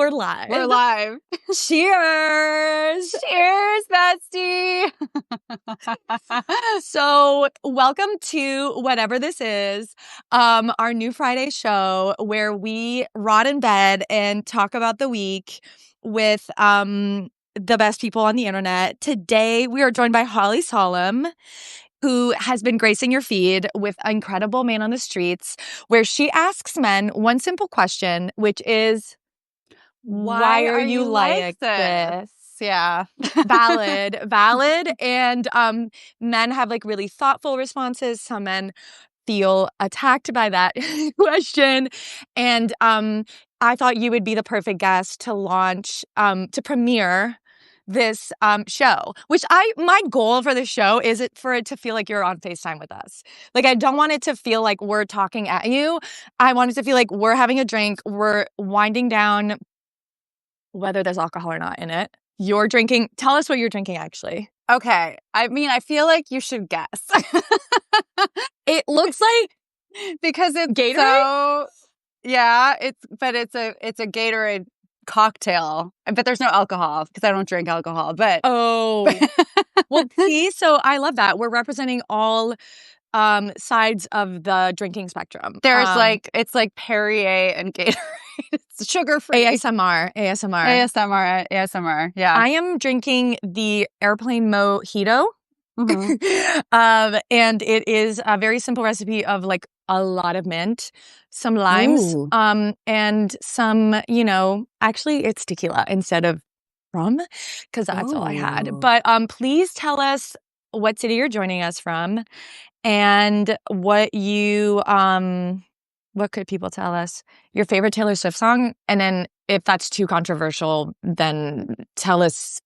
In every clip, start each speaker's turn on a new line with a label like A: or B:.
A: We're live.
B: We're live.
A: Cheers.
B: Cheers, bestie.
A: So welcome to whatever this is, our new Friday show where we rot in bed and talk about the week with the best people on the internet. Today, we are joined by Holly Solemn, who has been gracing your feed with Incredible Man on the Streets, where she asks men one simple question, which is, why are you like this?
B: Yeah.
A: Valid. And men have like really thoughtful responses. Some men feel attacked by that question. And I thought you would be the perfect guest to launch, to premiere this show, which my goal for the show is for it to feel like you're on FaceTime with us. Like, I don't want it to feel like we're talking at you. I want it to feel like we're having a drink, we're winding down, whether there's alcohol or not in it. You're drinking. Tell us what you're drinking, actually.
B: Okay. I mean, I feel like you should guess.
A: It looks like
B: because it's
A: Gatorade?
B: so, yeah, it's a Gatorade cocktail, but there's no alcohol because I don't drink alcohol. But
A: well, see, so I love that we're representing all sides of the drinking spectrum.
B: There's it's like Perrier and Gatorade. It's sugar-free.
A: ASMR.
B: Yeah.
A: I am drinking the Airplane Mojito.
B: Mm-hmm.
A: And it is a very simple recipe of like a lot of mint, some limes, and some, actually it's tequila instead of rum, because that's all I had. But please tell us what city you're joining us from and what could people tell us? Your favorite Taylor Swift song? And then if that's too controversial, then tell us.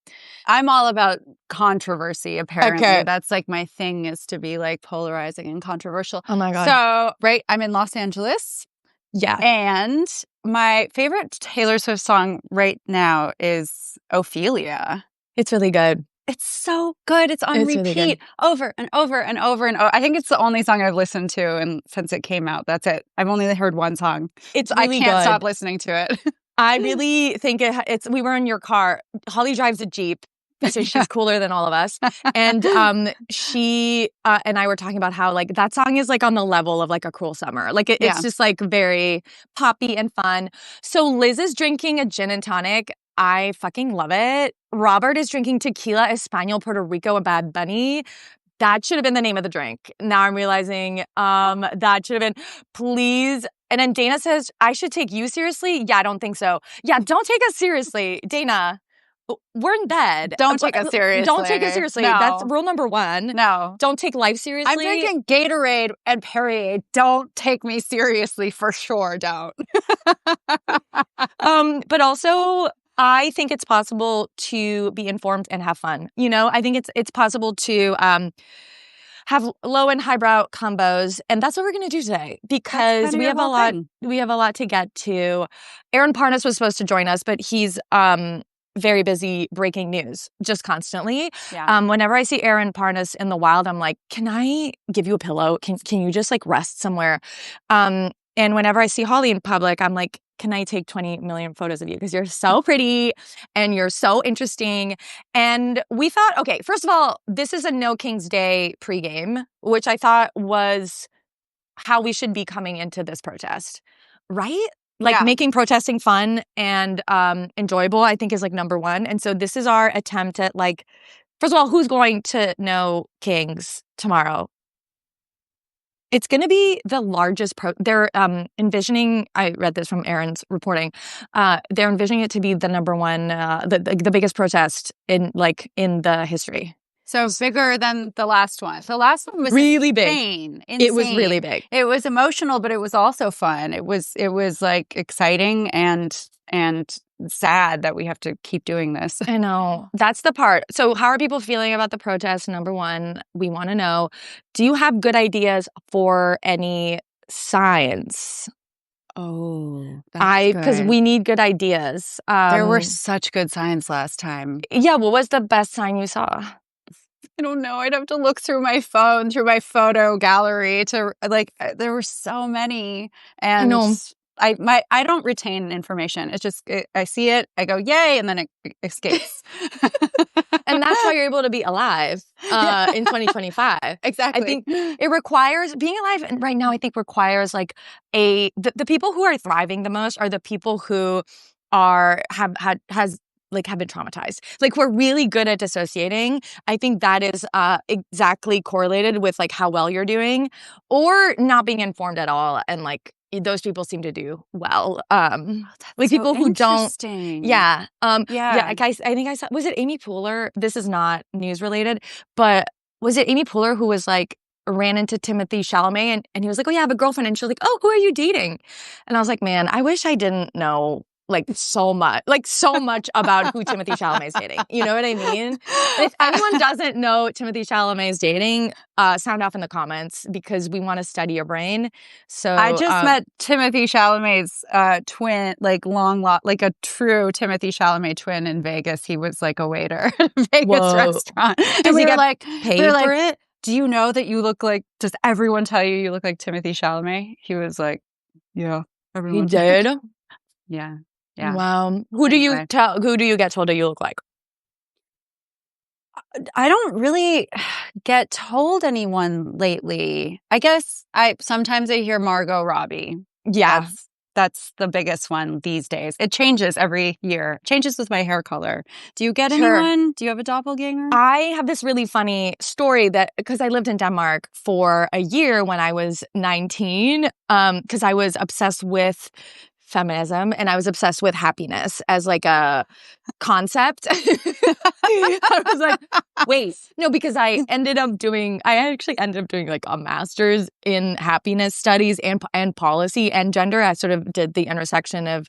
B: I'm all about controversy, apparently.
A: Okay.
B: That's like my thing, is to be like polarizing and controversial.
A: Oh my God.
B: So, right, I'm in Los Angeles.
A: Yeah.
B: And my favorite Taylor Swift song right now is Ophelia.
A: It's really good.
B: It's so good. It's on repeat
A: really
B: over and over and over and over. I think it's the only song I've listened to and since it came out. That's it. I've only heard one song.
A: It's really
B: I can't
A: good.
B: stop listening to it.
A: I really think it's. We were in your car. Holly drives a Jeep, so she's cooler than all of us. And she and I were talking about how like that song is like on the level of like A Cruel Summer. Like it's just like very poppy and fun. So Liz is drinking a gin and tonic. I fucking love it. Robert is drinking tequila Espanol Puerto Rico, a Bad Bunny. That should have been the name of the drink. Now I'm realizing that should have been, please. And then Dana says, I should take you seriously? Yeah, I don't think so. Yeah, don't take us seriously. Dana, we're in bed.
B: Don't take us seriously.
A: Don't take us seriously.
B: No.
A: That's rule number one.
B: No.
A: Don't take life seriously.
B: I'm drinking Gatorade and Perrier. Don't take me seriously, for sure. Don't.
A: But also, I think it's possible to be informed and have fun. I think it's possible to have low and highbrow combos, and that's what we're going to do today because we have a lot. We have a lot to get to. Aaron Parnas was supposed to join us, but he's very busy breaking news just constantly.
B: Yeah.
A: Whenever I see Aaron Parnas in the wild, I'm like, can I give you a pillow? Can you just like rest somewhere? And whenever I see Holly in public, I'm like, can I take 20 million photos of you? Because you're so pretty and you're so interesting. And we thought, okay, first of all, this is a No King's Day pregame, which I thought was how we should be coming into this protest, right? Like making protesting fun and enjoyable, I think is like number one. And so this is our attempt at like, first of all, who's going to No Kings tomorrow? It's going to be the largest they're envisioning, I read this from Aaron's reporting, they're envisioning it to be the number one, the biggest protest in the history.
B: So bigger than the last one. The last one was
A: really
B: insane.
A: Big. It was really big.
B: It was emotional, but it was also fun. It was like exciting and sad that we have to keep doing this.
A: I know. That's the part. So how are people feeling about the protest? Number one, we want to know, do you have good ideas for any signs?
B: Oh,
A: because we need good ideas.
B: There were such good signs last time.
A: Yeah. What was the best sign you saw?
B: I don't know. I'd have to look through my phone, through my photo gallery to like, there were so many. And I don't retain information. It's just I see it, I go yay, and then it escapes.
A: And that's why you're able to be alive in 2025.
B: Exactly.
A: I think it requires being alive right now. I think requires like the people who are thriving the most are the people who have been traumatized. Like we're really good at dissociating. I think that is exactly correlated with like how well you're doing, or not being informed at all, and like those people seem to do well. Like
B: so
A: people who don't.
B: interesting.
A: Yeah.
B: Yeah.
A: Like I think I saw. Was it Amy Poehler? This is not news related, but was it Amy Poehler who was like ran into Timothy Chalamet and he was like, "Oh yeah, I have a girlfriend," and she was like, "Oh, who are you dating?" And I was like, "Man, I wish I didn't know." Like so much about who Timothy Chalamet is dating. You know what I mean? And if anyone doesn't know Timothy Chalamet is dating, sound off in the comments because we want to study your brain. So
B: I just met Timothy Chalamet's twin, like like a true Timothy Chalamet twin in Vegas. He was like a waiter at a Vegas restaurant.
A: Does he get
B: like
A: paid for it?
B: Do you know that you look like? Does everyone tell you look like Timothy Chalamet? He was like, yeah, everyone.
A: He did.
B: Yeah. Yeah.
A: Wow. Who do you get told that you look like?
B: I don't really get told anyone lately. I guess sometimes I hear Margot Robbie.
A: Yeah.
B: That's the biggest one these days. It changes every year. It changes with my hair color. Do you get
A: Sure.
B: anyone? Do you have a doppelganger?
A: I have this really funny story that because I lived in Denmark for a year when I was 19, because I was obsessed with feminism and I was obsessed with happiness as like a concept. I was like, wait, no, because I actually ended up doing like a master's in happiness studies and policy and gender. I sort of did the intersection of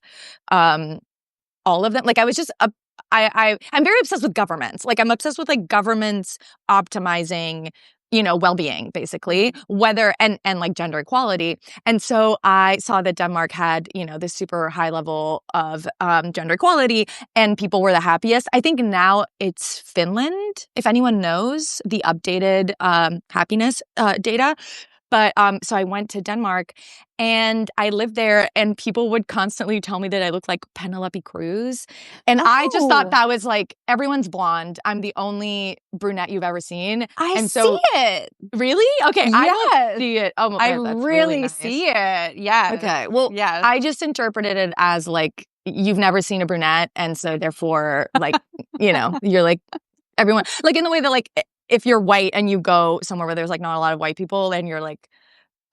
A: all of them. Like I was just I'm very obsessed with governments. Like I'm obsessed with like governments optimizing, well-being, basically, whether and like gender equality. And so I saw that Denmark had, this super high level of gender equality and people were the happiest. I think now it's Finland, if anyone knows the updated happiness data. But so I went to Denmark and I lived there and people would constantly tell me that I looked like Penelope Cruz. And I just thought that was like, everyone's blonde. I'm the only brunette you've ever seen.
B: See it.
A: Really? Okay.
B: Yes.
A: I don't see it. Oh,
B: I
A: that's
B: really
A: nice.
B: see it. Yeah.
A: Okay. Well,
B: yeah.
A: I just interpreted it as like, you've never seen a brunette. And so therefore, like, you're like everyone, like in the way that like, if you're white and you go somewhere where there's like not a lot of white people and you're like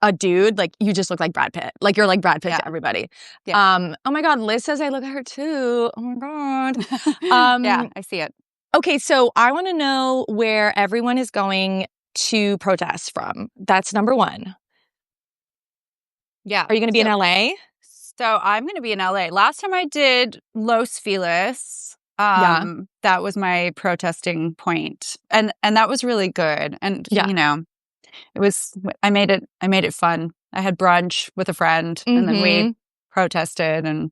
A: a dude, like you just look like Brad Pitt. Like you're like Brad Pitt to everybody. Yeah. Oh my God, Liz says I look at her too. Oh my God.
B: Yeah, I see it.
A: Okay, so I want to know where everyone is going to protest from. That's number one.
B: Yeah.
A: Are you going to be in LA?
B: So I'm going to be in LA. Last time I did Los Feliz. That was my protesting point. And that was really good. And it was I made it fun. I had brunch with a friend and then we protested and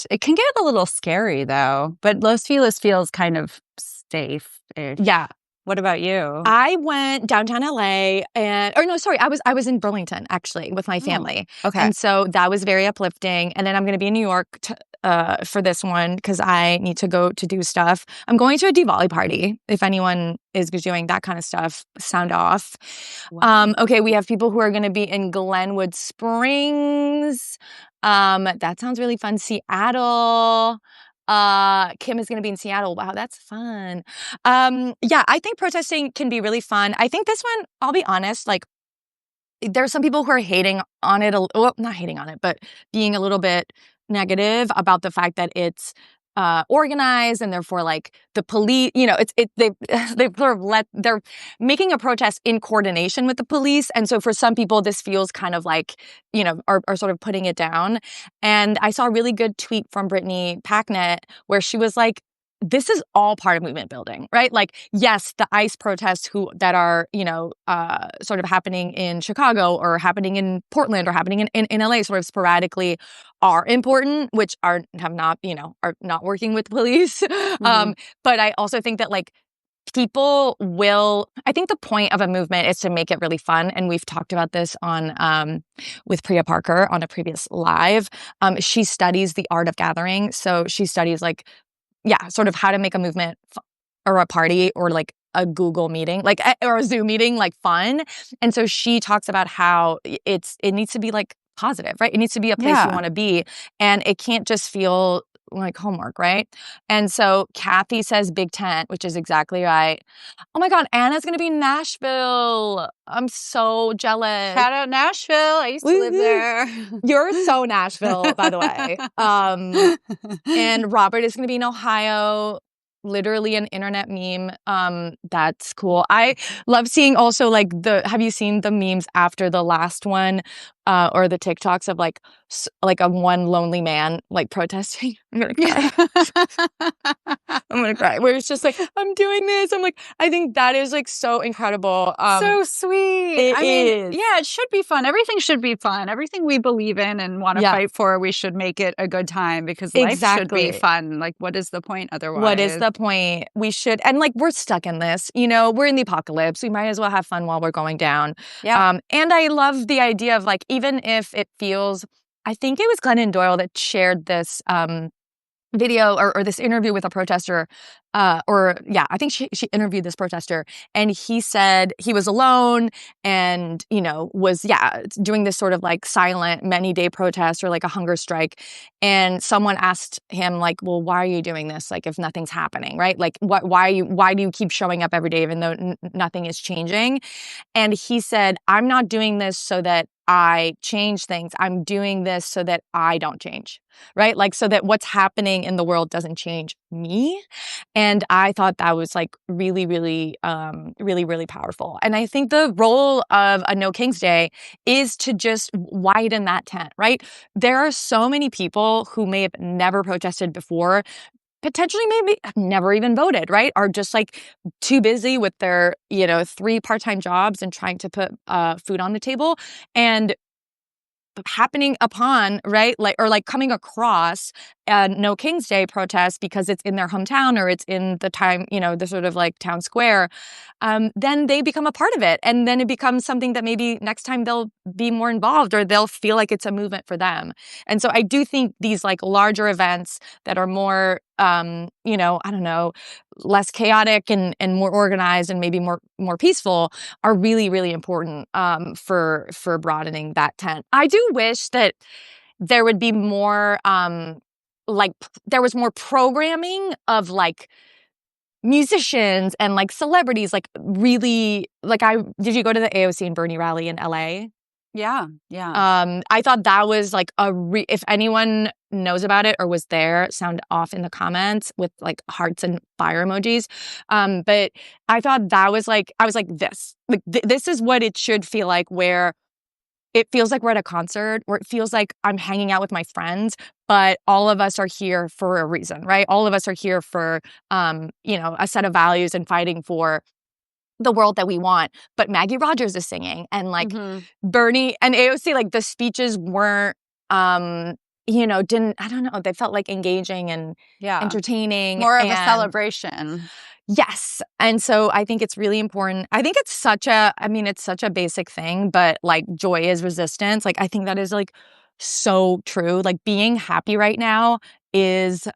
B: it can get a little scary though. But Los Feliz feels kind of safe-ish.
A: Yeah.
B: What about you?
A: I went downtown LA I was in Burlington actually with my family.
B: Okay.
A: And so that was very uplifting. And then I'm going to be in New York for this one because I need to go to do stuff. I'm going to a Diwali party. If anyone is doing that kind of stuff, sound off. Wow. Okay, we have people who are going to be in Glenwood Springs. That sounds really fun. Seattle. Kim is going to be in Seattle. Wow, that's fun. Yeah, I think protesting can be really fun. I think this one, I'll be honest, like there's some people who are hating on it. Well, not hating on it, but being a little bit negative about the fact that it's organized and therefore like the police, they've sort of they're making a protest in coordination with the police. And so for some people, this feels kind of like, are sort of putting it down. And I saw a really good tweet from Brittany Packnett where she was like, this is all part of movement building, right? Like, yes, the ICE protests that are, sort of happening in Chicago or happening in Portland or happening in LA sort of sporadically are important, which are not working with the police. But I also think that like people will, I think the point of a movement is to make it really fun. And we've talked about this on, with Priya Parker on a previous live. She studies the art of gathering. So she studies like, sort of how to make a movement or a party or like a Google meeting, like, or a Zoom meeting, like fun. And so she talks about how it needs to be like positive, right? It needs to be a place you want to be. And it can't just feel like homework, right? And so Kathy says big tent, which is exactly right. Oh my God, Anna's going to be in Nashville. I'm so jealous.
B: Shout out Nashville. I used to live there.
A: You're so Nashville, by the way. And Robert is going to be in Ohio. Literally an internet meme. That's cool. I love seeing also like have you seen the memes after the last one, or the TikToks of like a one lonely man like protesting? I'm gonna cry. I'm gonna cry. Where it's just like, I'm doing this. I'm like, I think that is like so incredible.
B: So sweet.
A: I mean,
B: it should be fun. Everything should be fun. Everything we believe in and want to fight for, we should make it a good time because life should be fun. Like, what is the point otherwise?
A: What is the point? We should, and like, we're stuck in this, we're in the apocalypse. We might as well have fun while we're going down.
B: Yeah.
A: And I love the idea of like, even if it feels, I think it was Glennon Doyle that shared this, video or this interview with a protester, I think she interviewed this protester, and he said he was alone and was doing this sort of like silent many day protest or like a hunger strike, and someone asked him like, well, why are you doing this, like if nothing's happening, right? Like why do you keep showing up every day even though nothing is changing? And he said, I'm not doing this so that I change things. I'm doing this so that I don't change, right? Like so that what's happening in the world doesn't change me. And I thought that was like really, really, really, really powerful. And I think the role of a No King's Day is to just widen that tent, right? There are so many people who may have never protested before, potentially maybe never even voted, right? Are just like too busy with their, 3 part-time jobs and trying to put food on the table, and happening upon, right? Like coming across a No King's Day protest because it's in their hometown or it's in the the sort of like town square, then they become a part of it. And then it becomes something that maybe next time they'll be more involved or they'll feel like it's a movement for them. And so I do think these like larger events that are more, I don't know, less chaotic and more organized and maybe more peaceful are really, really important, for broadening that tent. I do wish that there would be more, there was more programming of like musicians and like celebrities, like really, like did you go to the AOC and Bernie rally in LA?
B: Yeah.
A: I thought that was like if anyone knows about it or was there, sound off in the comments with like hearts and fire emojis. But I thought that was like, I was like, this is what it should feel like, where it feels like we're at a concert, where it feels like I'm hanging out with my friends, but all of us are here for a reason, right? All of us are here for, a set of values and fighting for the world that we want. But Maggie Rogers is singing, and like Bernie and AOC, like the speeches weren't, didn't, I don't know, they felt like engaging and entertaining.
B: More of a celebration.
A: Yes. And so I think it's really important. I think it's such a basic thing, but like joy is resistance. Like I think that is like so true. Like being happy right now is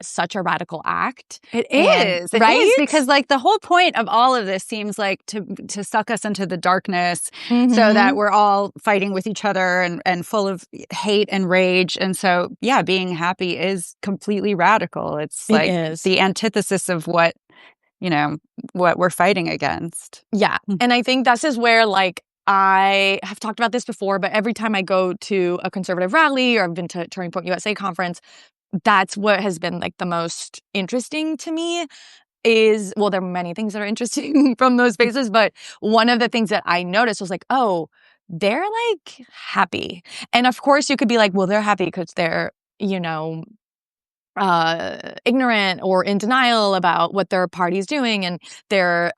A: such a radical act.
B: It is, because like the whole point of all of this seems like to suck us into the darkness, so that we're all fighting with each other and full of hate and rage. And so being happy is completely radical. It's like the antithesis of what we're fighting against.
A: Yeah. And I think this is where like I have talked about this before, but every time I go to a conservative rally or I've been to Turning Point USA conference, that's what has been like the most interesting to me is, well, there are many things that are interesting from those spaces, but one of the things that I noticed was like, oh, they're like happy. And of course you could be like, well, they're happy because they're, ignorant or in denial about what their party's doing, and they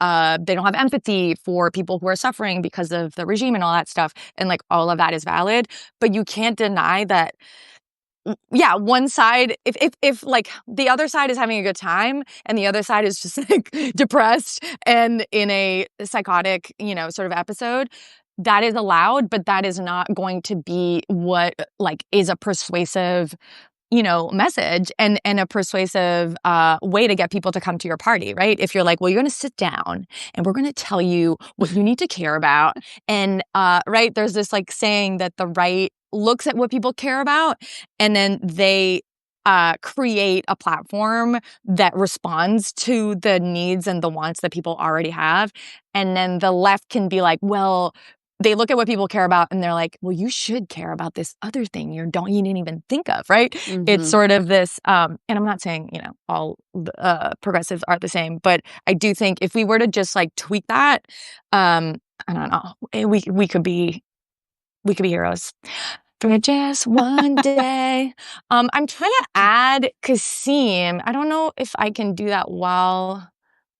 A: don't have empathy for people who are suffering because of the regime and all that stuff, and like all of that is valid, but you can't deny that yeah, one side, if like the other side is having a good time and the other side is just like depressed and in a psychotic, sort of episode, that is allowed, but that is not going to be what like is a persuasive message and a persuasive way to get people to come to your party, right? If you're like, well, you're going to sit down and we're going to tell you what you need to care about. And, right, there's this like saying that the right looks at what people care about and then they create a platform that responds to the needs and the wants that people already have. And then the left can be like, well, they look at what people care about and they're like, well, you should care about this other thing you didn't even think of, right? Mm-hmm. It's sort of this, and I'm not saying, all progressives are the same, but I do think if we were to just like tweak that, I don't know, we could be heroes. For just one day. I'm trying to add Kasim. I don't know if I can do that while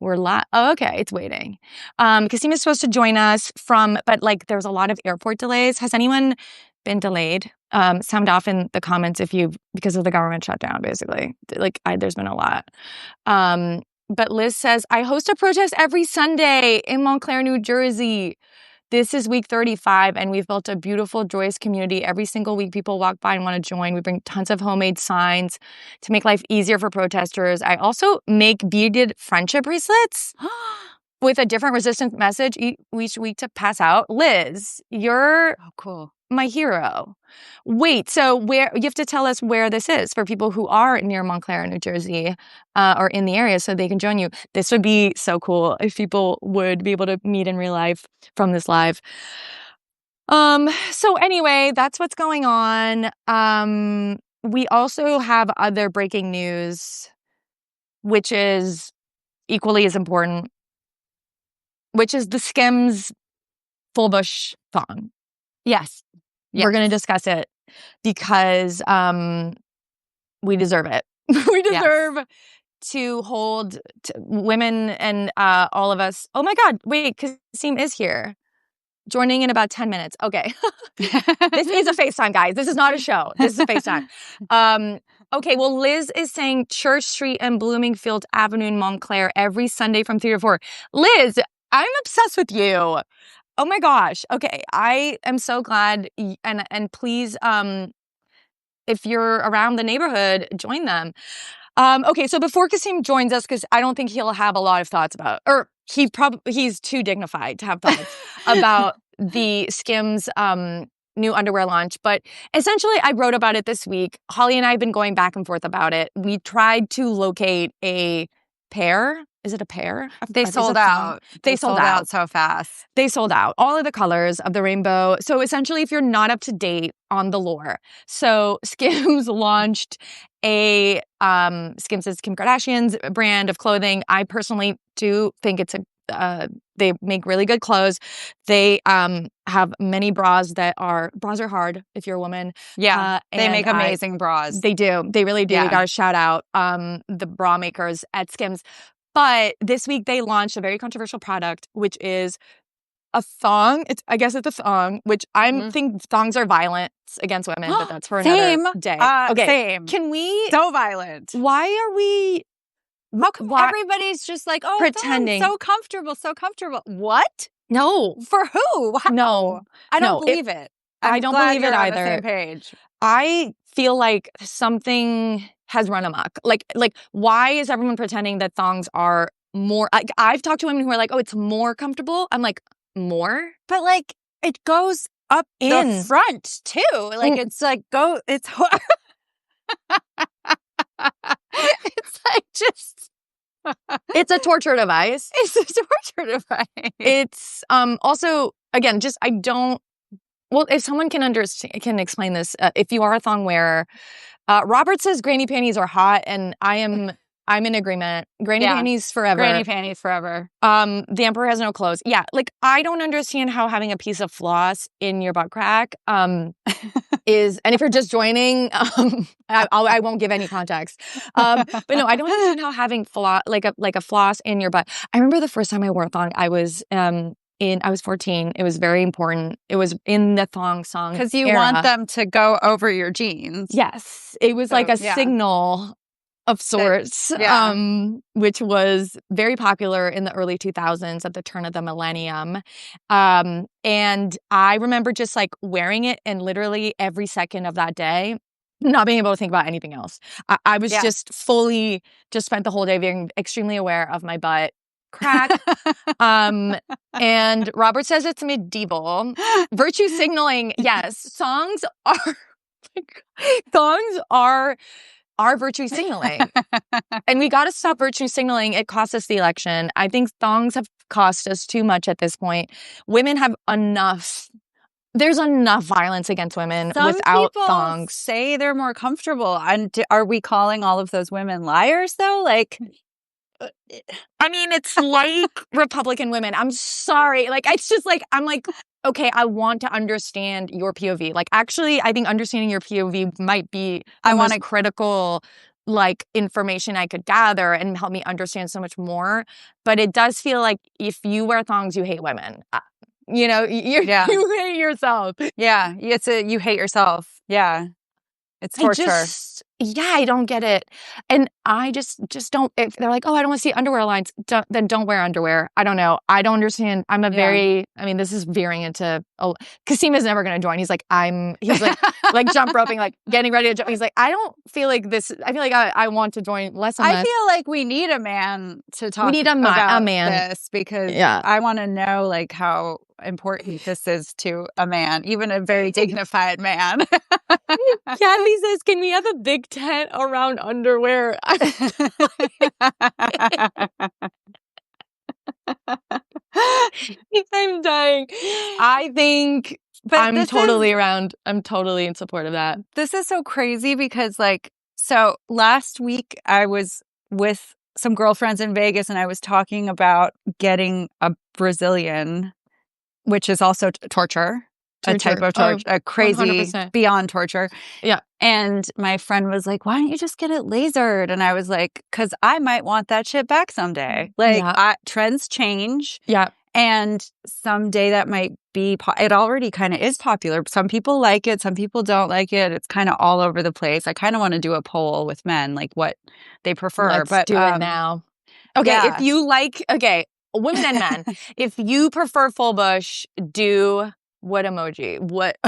A: we're live. Oh, okay, it's waiting. Kasim is supposed to join us but like there's a lot of airport delays. Has anyone been delayed? Sound off in the comments because of the government shutdown, basically. Like there's been a lot. But Liz says, I host a protest every Sunday in Montclair, New Jersey. This is week 35, and we've built a beautiful, joyous community. Every single week, people walk by and want to join. We bring tons of homemade signs to make life easier for protesters. I also make beaded friendship bracelets with a different resistance message each week to pass out. Liz, you're
B: cool.
A: My hero. Wait, so you have to tell us where this is for people who are near Montclair, New Jersey, or in the area so they can join you. This would be so cool if people would be able to meet in real life from this live. So anyway, that's what's going on. We also have other breaking news, which is equally as important, which is the Skims Full Bush thong.
B: Yes.
A: We're going to discuss it because we deserve it. We deserve to hold women and all of us. Oh my God, wait, Kasim is here. Joining in about 10 minutes. Okay. This is a FaceTime, guys. This is not a show. This is a FaceTime. Okay, well, Liz is saying Church Street and Bloomingfield Avenue in Montclair every Sunday from 3 to 4. Liz, I'm obsessed with you. Oh my gosh. Okay. I am so glad. And please, if you're around the neighborhood, join them. Okay. So before Kasim joins us, because I don't think he'll have a lot of thoughts about, or he's too dignified to have thoughts about the Skims, new underwear launch. But essentially I wrote about it this week. Holly and I have been going back and forth about it. We tried to locate a pair. Is it a pair?
B: They sold out.
A: They sold out
B: so fast.
A: They sold out all of the colors of the rainbow. So essentially, if you're not up to date on the lore, so Skims launched a Skims is Kim Kardashian's brand of clothing. I personally do think it's they make really good clothes. They have many bras are hard if you're a woman.
B: Yeah, they make amazing bras.
A: They do. They really do. Yeah. We got to shout out the bra makers at Skims. But this week they launched a very controversial product, which is a thong. I guess it's a thong, which I think thongs are violent against women, but that's for another day.
B: Okay, same.
A: Can we?
B: So violent.
A: Why are we?
B: Everybody's just like, oh, pretending so comfortable. What?
A: No.
B: For who? How?
A: No.
B: I don't believe it.
A: I don't believe it either.
B: On the same page.
A: I feel like something has run amok. Like, why is everyone pretending that thongs are more? I've talked to women who are like, oh, it's more comfortable. I'm like, more?
B: But like, it goes up in the front too. Like, it's like, it's it's like just.
A: It's a torture device.
B: It's a torture device.
A: It's also, again, just I don't. Well, if someone can explain this, if you are a thong wearer, Robert says granny panties are hot, and I'm in agreement. Granny panties forever.
B: Granny panties forever.
A: The emperor has no clothes. Yeah, like I don't understand how having a piece of floss in your butt crack is, and if you're just joining, I won't give any context. But no, I don't understand how having like a floss in your butt. I remember the first time I wore a thong, I was I was 14. It was very important. It was in the thong song
B: because you
A: era.
B: want them to go over your jeans.
A: Yes, it was like a signal of sorts, which was very popular in the early 2000s at the turn of the millennium. And I remember just like wearing it and literally every second of that day, not being able to think about anything else. I was just fully just spent the whole day being extremely aware of my butt crack. And Robert says it's medieval. Virtue signaling, yes. Songs are virtue signaling. And we got to stop virtue signaling. It cost us the election. I think thongs have cost us too much at this point. Women have enough. There's enough violence against women without thongs.
B: Say they're more comfortable. And are we calling all of those women liars though? Like,
A: I mean, it's like Republican women. I'm sorry. Like, it's just like, I'm like, okay, I want to understand your POV. Like, actually, I think understanding your POV might be the most critical, like, information I could gather and help me understand so much more. But it does feel like if you wear thongs, you hate women. You know, you hate yourself.
B: Yeah, you hate yourself. Yeah. It's torture.
A: I don't get it. And I just don't, if they're like, oh, I don't want to see underwear lines, then don't wear underwear. I don't know. I don't understand. I'm this is veering into, Kasima's never going to join. He's like, like jump roping, like getting ready to jump. He's like, I don't feel like this, I feel like I want to join less and less.
B: I feel like we need a man to talk
A: about a man.
B: This because I want to know like how important this is to a man, even a very dignified man.
A: Kathy says, can we have a big tent around underwear? I'm dying. I think I'm totally in support of that.
B: This is so crazy because so last week I was with some girlfriends in Vegas and I was talking about getting a Brazilian, which is also torture. A type of torture, a crazy 100%. Beyond torture.
A: Yeah.
B: And my friend was like, why don't you just get it lasered? And I was like, because I might want that shit back someday. Like, trends change.
A: Yeah.
B: And someday that might be, it already kind of is popular. Some people like it. Some people don't like it. It's kind of all over the place. I kind of want to do a poll with men, like what they prefer.
A: Let's do it now. Okay. If you like, women and men, if you prefer full bush, do... What emoji? What?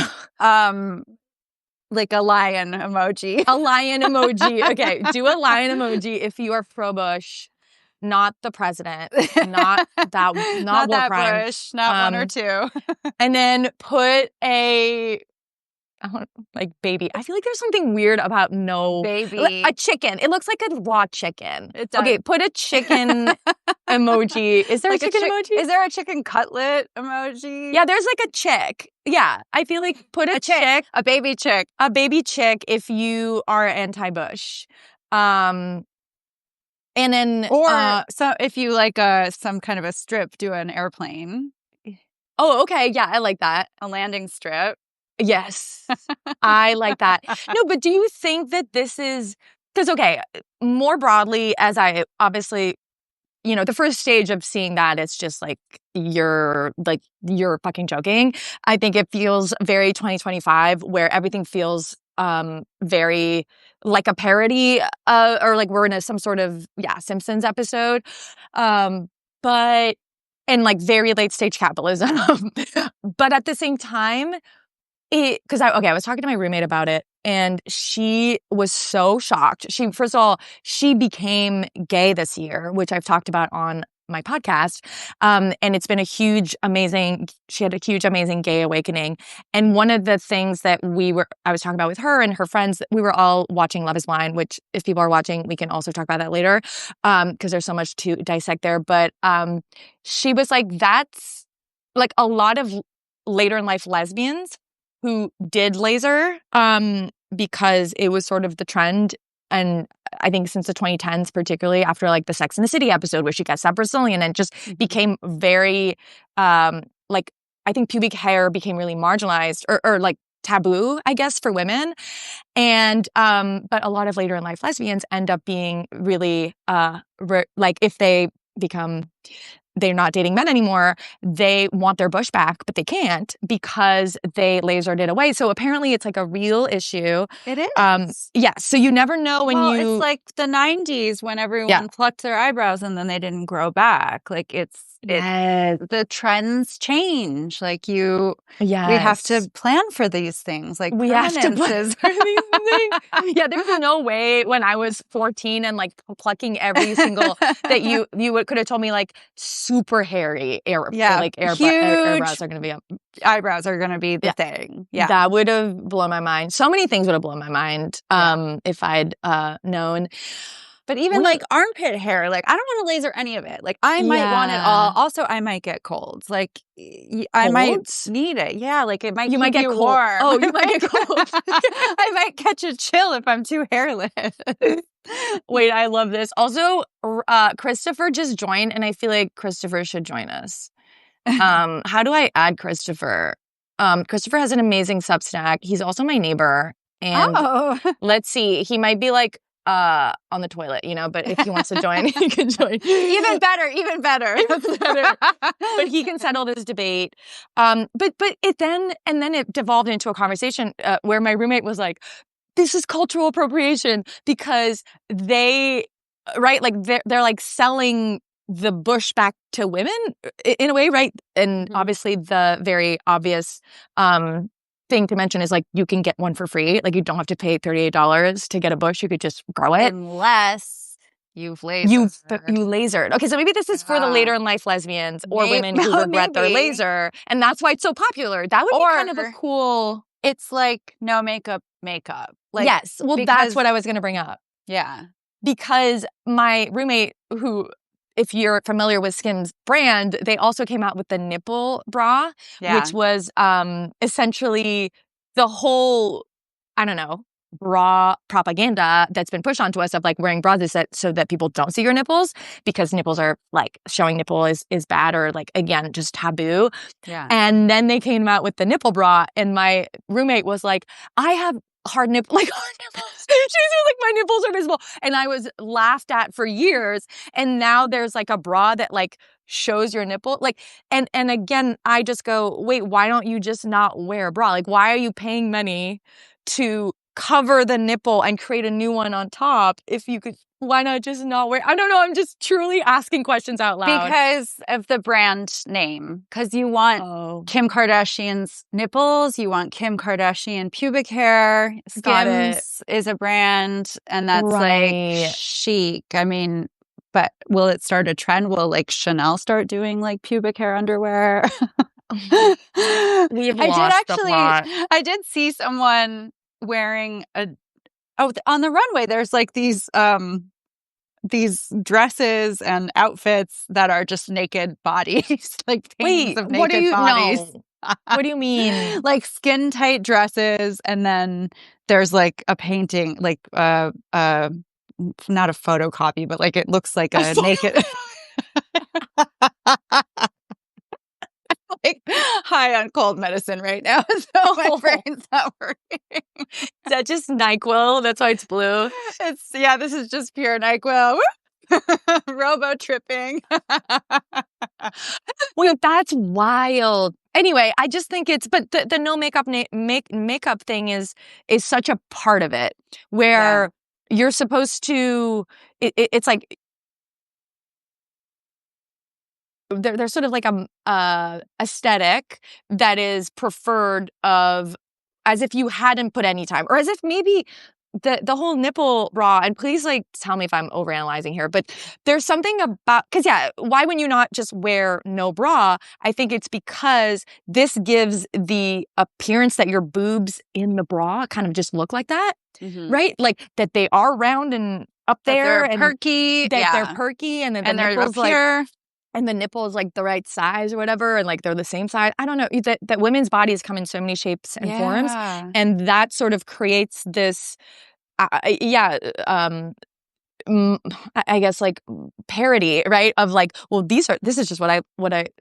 B: Like a lion emoji.
A: A lion emoji. Okay, do a lion emoji if you are pro Bush, not the president, not that war crime.
B: Bush, not one or two.
A: And then put baby. I feel like there's something weird about
B: baby.
A: A chicken. It looks like a raw chicken. Okay, put a chicken emoji. Is there a chicken emoji?
B: Is there a chicken cutlet emoji?
A: Yeah, there's like a chick. Yeah, I feel like put a chick.
B: A baby chick.
A: A baby chick if you are anti-Bush. And then...
B: so if you like some kind of a strip, do an airplane.
A: Oh, okay. Yeah, I like that.
B: A landing strip.
A: Yes, I like that. No, but do you think that this is... Because, more broadly, as I obviously, the first stage of seeing that, it's just like, you're fucking joking. I think it feels very 2025 where everything feels very like a parody or like we're in some sort of, Simpsons episode. But, and like very late stage capitalism. But at the same time, because I was talking to my roommate about it and she was so shocked. First of all, she became gay this year, which I've talked about on my podcast. And it's been she had a huge, amazing gay awakening. And one of the things that I was talking about with her and her friends, we were all watching Love is Blind, which if people are watching, we can also talk about that later. Because there's so much to dissect there. But she was like, that's like a lot of later in life lesbians who did laser because it was sort of the trend. And I think since the 2010s, particularly after like the Sex and the City episode where she gets that Brazilian and just became very, I think pubic hair became really marginalized or like taboo, I guess, for women. And, but a lot of later in life lesbians end up being really, if they become they're not dating men anymore, they want their bush back, but they can't because they lasered it away. So apparently it's like a real issue.
B: It is.
A: Yeah. So you never know when
B: it's like the 90s when everyone plucked their eyebrows and then they didn't grow back. Like the trends change. Like we have to plan for these things. Like
A: we have to plan for these things. Yeah, there's no way when I was 14 and like plucking every single that you could have told me like super hairy eyebrows are going to be
B: eyebrows are going to be the thing. Yeah,
A: that would have blown my mind. So many things would have blown my mind if I'd known.
B: But even like armpit hair, like I don't want to laser any of it. Like I might want it all. Also, I might get colds. Like I might need it. Yeah, like it might.
A: You might get cold.
B: Warm.
A: Oh, you might get cold.
B: I might catch a chill if I'm too hairless.
A: Wait, I love this. Also, Christopher just joined, and I feel like Christopher should join us. How do I add Christopher? Christopher has an amazing Substack. He's also my neighbor. And let's see, he might be like on the toilet, but if he wants to join, he can join.
B: Even better.
A: But he can settle this debate. But it devolved into a conversation where my roommate was like, this is cultural appropriation because they're like selling the bush back to women in a way, right? And obviously the very obvious thing to mention is like you can get one for free. Like you don't have to pay $38 to get a bush. You could just grow it.
B: Unless you've lasered.
A: You lasered. Okay, so maybe this is for the later in life lesbians or women who regret their laser. And that's why it's so popular. That would be kind of a cool...
B: It's like no makeup. Like,
A: yes. Well, that's what I was going to bring up.
B: Yeah.
A: Because my roommate who... If you're familiar with Skims brand, they also came out with the nipple bra, which was essentially the whole, I don't know, bra propaganda that's been pushed onto us of like wearing bras is so that people don't see your nipples because nipples are like showing nipple is bad or like, again, just taboo.
B: Yeah.
A: And then they came out with the nipple bra and my roommate was like, I have hard nipples. She was like, my nipples are visible. And I was laughed at for years. And now there's like a bra that like shows your nipple. Like, and again, I just go, wait, why don't you just not wear a bra? Like, why are you paying money to cover the nipple and create a new one on top if you could? Why not just not wear? I don't know. I'm just truly asking questions out loud.
B: Because of the brand name. Because you want Kim Kardashian's nipples. You want Kim Kardashian pubic hair. Skims is a brand. And that's like chic. I mean, but will it start a trend? Will like Chanel start doing like pubic hair underwear? I did see someone wearing on the runway. There's like these dresses and outfits that are just naked bodies, like paintings of naked bodies.
A: No. What do you mean?
B: Like skin tight dresses, and then there's like a painting, like not a photocopy, but like it looks like a naked. Like high on cold medicine right now, so my brain's not working.
A: Is that just NyQuil? That's why it's blue.
B: This is just pure NyQuil. Robo tripping.
A: Wait, that's wild. Anyway, I just think but the no makeup makeup thing is such a part of it where you're supposed to. It's like. There's sort of like a aesthetic that is preferred of as if you hadn't put any time or as if maybe the whole nipple bra, and please like tell me if I'm overanalyzing here, but there's something about, because why wouldn't you not just wear no bra? I think it's because this gives the appearance that your boobs in the bra kind of just look like that, right? Like that they are round and up there and
B: perky,
A: they're perky and then the nipples like... And the nipple is like the right size or whatever, and like they're the same size. I don't know, that women's bodies come in so many shapes and forms, and that sort of creates this, I guess like parody, right? Of like, well, this is just what I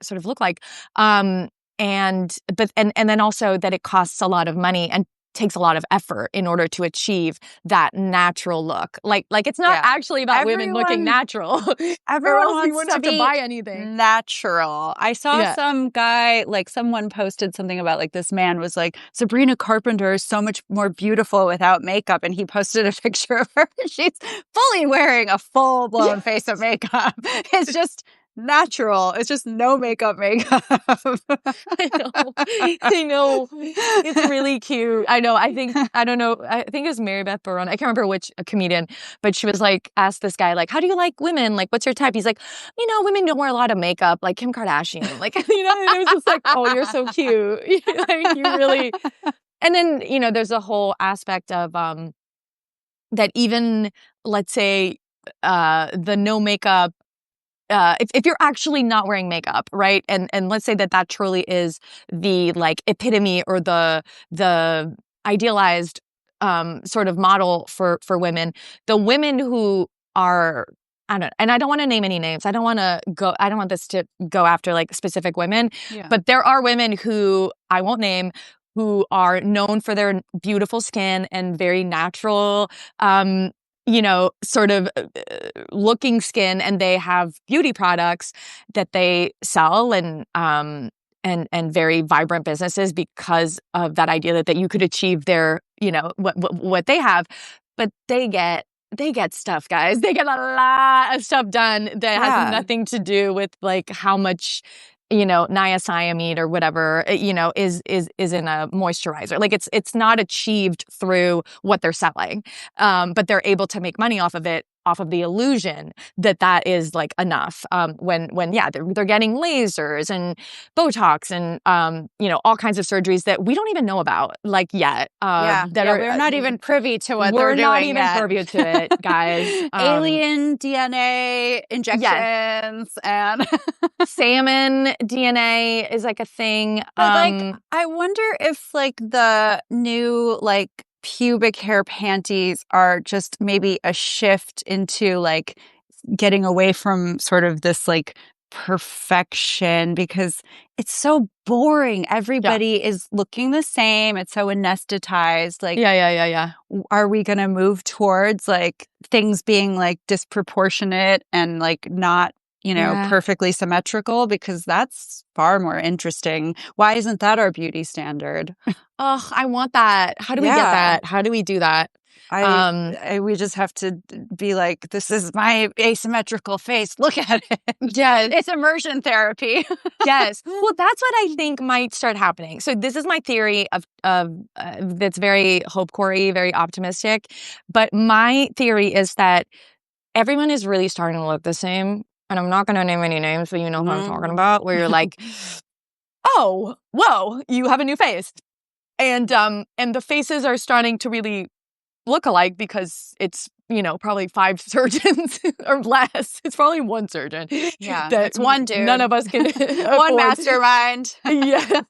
A: sort of look like, and then also that it costs a lot of money, and takes a lot of effort in order to achieve that natural look. Like it's not actually about women looking natural.
B: Everyone
A: wants
B: to be
A: buy anything.
B: Natural. I saw some guy, like someone posted something about like this man was like, Sabrina Carpenter is so much more beautiful without makeup. And he posted a picture of her. She's fully wearing a full-blown face of makeup. It's just natural. It's just no makeup.
A: I know. It's really cute. I know. I think it was Mary Beth Barone. I can't remember which comedian, but she was like, asked this guy, like, how do you like women? Like, what's your type? He's like, women don't wear a lot of makeup, like Kim Kardashian. Like, and it was just like, oh, you're so cute. Like, you really. And then, there's a whole aspect of that even, let's say, the no makeup, if you're actually not wearing makeup, right? And let's say that truly is the like epitome or the idealized sort of model for women. The women who are, I don't want to name any names. I don't want this to go after like specific women, but there are women who I won't name who are known for their beautiful skin and very natural, sort of looking skin, and they have beauty products that they sell and very vibrant businesses because of that idea that you could achieve their, what they have, but they get stuff, guys. They get a lot of stuff done that has nothing to do with like how much, niacinamide or whatever, is in a moisturizer. Like it's not achieved through what they're selling. But they're able to make money off of it, off of the illusion that is like enough. When they're getting lasers and Botox and, all kinds of surgeries that we don't even know about like yet.
B: We're not even privy to what they're doing.
A: We're not even privy to it, guys.
B: Alien DNA injections and
A: salmon DNA is like a thing.
B: But I wonder if like the new like pubic hair panties are just maybe a shift into like getting away from sort of this like perfection, because it's so boring. Everybody is looking the same. It's so anesthetized. Like, are we going to move towards like things being like disproportionate and like not, perfectly symmetrical? Because that's far more interesting. Why isn't that our beauty standard?
A: Oh, I want that. How do we get that? How do we do that?
B: We just have to be like, this is my asymmetrical face. Look at it.
A: Yeah.
B: It's immersion therapy.
A: Yes. Well, that's what I think might start happening. So this is my theory of that's very hope-core-y, very optimistic. But my theory is that everyone is really starting to look the same. And I'm not going to name any names, but you know who I'm talking about, where you're like, oh, whoa, you have a new face. And the faces are starting to really look alike because it's, probably 5 surgeons or less. It's probably one surgeon.
B: Yeah, it's one dude.
A: None of us can
B: one mastermind.
A: Yeah.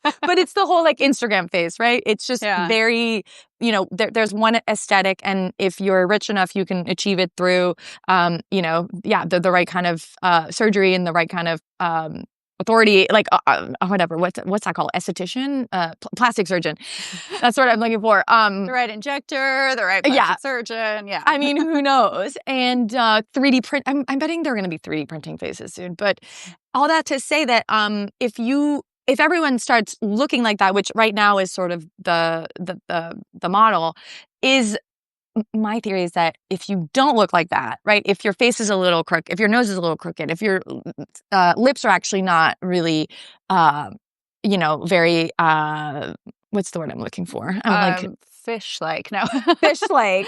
A: But it's the whole like Instagram face, right? It's just very, there's one aesthetic, and if you're rich enough, you can achieve it through, the right kind of surgery and the right kind of authority, like whatever. What's that called? Esthetician, plastic surgeon. That's what I'm looking for.
B: The right injector, the right plastic surgeon. Yeah.
A: I mean, who knows? And 3D print. I'm betting they're going to be 3D printing faces soon. But all that to say that if everyone starts looking like that, which right now is sort of the model, is my theory is that if you don't look like that, right? If your face is a little crooked, if your nose is a little crooked, if your lips are actually not really, very, what's the word I'm looking for? I'm like
B: fish-like. No,
A: fish-like.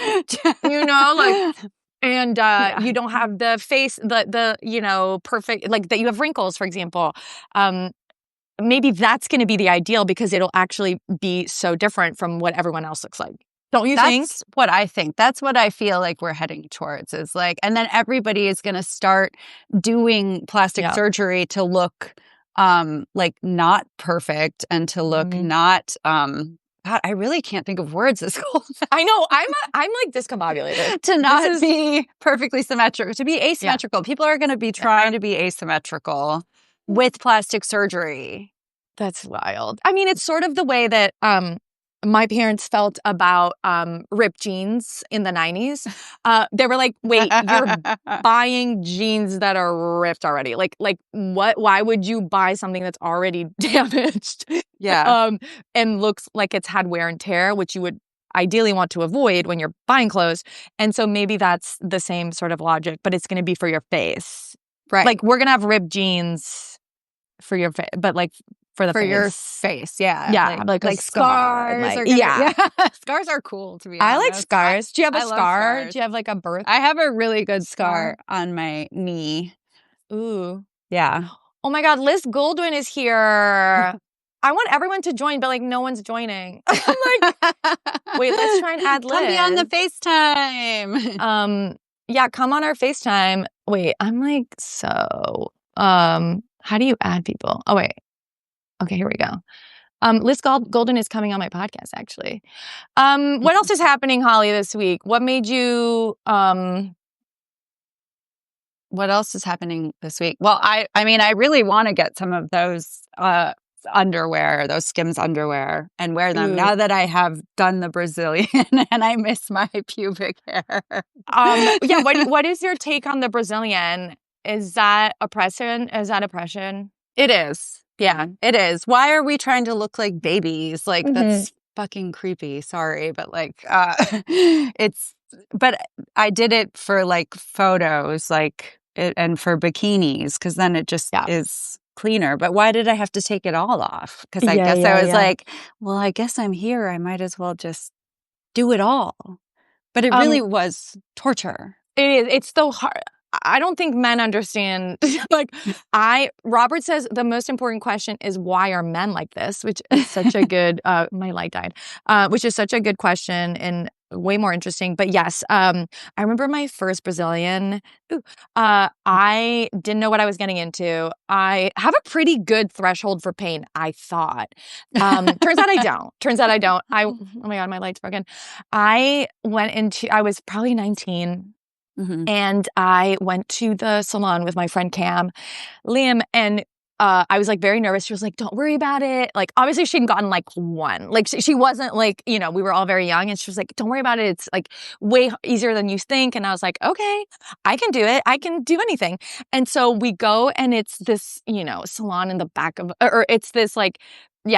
A: Like. And you don't have the face, the perfect, like that you have wrinkles, for example. Maybe that's going to be the ideal because it'll actually be so different from what everyone else looks like. Don't you think?
B: That's what I think. That's what I feel like we're heading towards, is like, and then everybody is going to start doing plastic surgery to look like not perfect and to look not God, I really can't think of words this cold.
A: I know. I'm like discombobulated.
B: To not be perfectly symmetrical, to be asymmetrical. People are going to be trying to be asymmetrical with plastic surgery.
A: That's wild. I mean, it's sort of the way that my parents felt about ripped jeans in the 90s. They were like, wait, you're buying jeans that are ripped already. Like what? Why would you buy something that's already damaged?
B: Yeah.
A: And looks like it's had wear and tear, which you would ideally want to avoid when you're buying clothes. And so maybe that's the same sort of logic, but it's going to be for your face.
B: Right.
A: Like we're going to have ripped jeans for your face, but like for
B: your face, yeah.
A: Yeah, like
B: scars.
A: Like,
B: yeah. Scars are cool, to be honest.
A: I like scars. Do you have a scar? Do you have like a birth?
B: I have a really good scar on my knee.
A: Ooh.
B: Yeah.
A: Oh my God, Liz Goldwyn is here. I want everyone to join, but like no one's joining. I'm like, wait, let's try and add Liz.
B: Come be on the FaceTime.
A: Yeah, come on our FaceTime. Wait, I'm like, so, how do you add people? Oh, wait. Okay, here we go. Liz Golden is coming on my podcast, actually. What else is happening, Holly, this week? What made you...
B: What else is happening this week? Well, I mean, I really want to get some of those underwear, those Skims underwear, and wear them now that I have done the Brazilian and I miss my pubic hair.
A: Yeah, what is your take on the Brazilian? Is that oppression?
B: It is. Yeah, it is. Why are we trying to look like babies? Like, that's fucking creepy. Sorry, but like, but I did it for like photos, like, and for bikinis, because then it just is cleaner. But why did I have to take it all off? Because I guess I was like, well, I guess I'm here. I might as well just do it all. But it really was torture.
A: It is. It's so hard. I don't think men understand. Like, Robert says the most important question is, why are men like this? Which is such a good, my light died, which is such a good question and way more interesting. But yes, I remember my first Brazilian. I didn't know what I was getting into. I have a pretty good threshold for pain, I thought. Turns out I don't. Oh my God, my light's broken. I was probably 19. And I went to the salon with my friend Cam, Liam, and I was like very nervous. She was like, don't worry about it. Like, obviously she hadn't gotten like one. Like she wasn't like, we were all very young, and she was like, don't worry about it. It's like way easier than you think. And I was like, okay, I can do it. I can do anything. And so we go, and it's this, salon in the back of, or it's this like,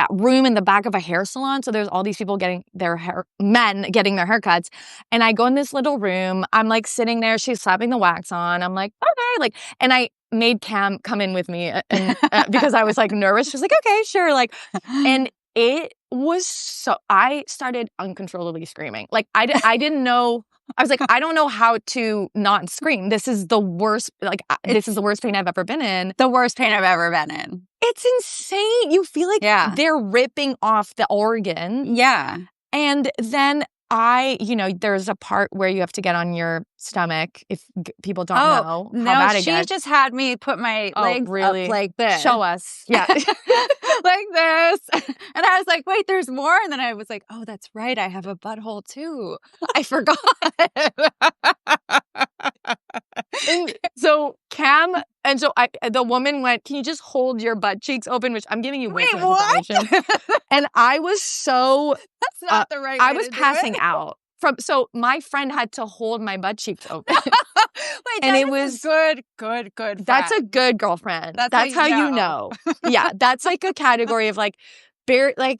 A: room in the back of a hair salon. So there's all these people getting their men getting their haircuts. And I go in this little room. I'm like sitting there. She's slapping the wax on. I'm like, okay. Like, and I made Cam come in with me and, because I was like nervous. She was like, okay, sure. Like, and it was I started uncontrollably screaming. Like I didn't know. I was like, I don't know how to not scream. This is the worst. Like, this is the worst pain I've ever been in.
B: The worst pain I've ever been in.
A: It's insane. You feel like they're ripping off the organ.
B: Yeah.
A: And then there's a part where you have to get on your stomach if people don't know how bad it gets.
B: She just had me put my legs up like this.
A: Show us. Yeah.
B: Like this. And I was like, wait, there's more? And then I was like, oh, that's right. I have a butthole too. I forgot.
A: So the woman went, can you just hold your butt cheeks open? Which I'm giving you way too much information. And I was so...
B: That's not the right way
A: I was passing out. So my friend had to hold my butt cheeks open.
B: Wait, and it was good friend.
A: That's a good girlfriend. That's how you know. Yeah, that's like a category of like,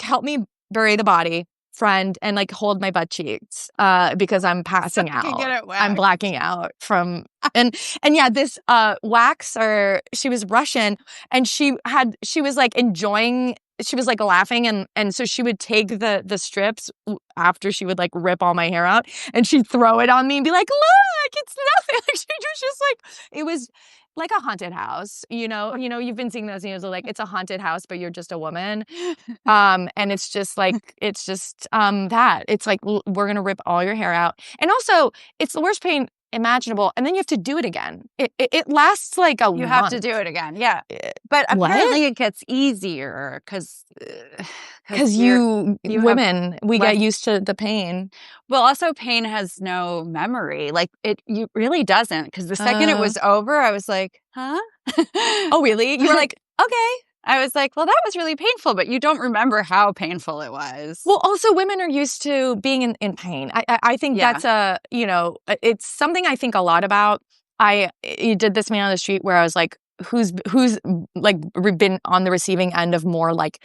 A: help me bury the body, friend, and like hold my butt cheeks because I'm passing out. I'm blacking out from and yeah, this waxer, she was Russian, and she was like enjoying. She was like laughing, and so she would take the strips after she would like rip all my hair out, and she'd throw it on me and be like, look, it's nothing. Like, she was just like, it was like a haunted house, you've been seeing those videos of like, it's a haunted house, but you're just a woman. And it's just like, that it's like, we're going to rip all your hair out. And also it's the worst pain imaginable, and then you have to do it again. It lasts like a month.
B: You have to do it again, yeah. But apparently it gets easier because
A: you women, we get used to the pain.
B: Well, also pain has no memory. Like it really doesn't, because the second it was over, I was like, huh?
A: Oh, really? You were like, okay.
B: I was like, well, that was really painful, but you don't remember how painful it was.
A: Well, also women are used to being in pain. I think that's it's something I think a lot about. You did this man on the street where I was like, who's like been on the receiving end of more like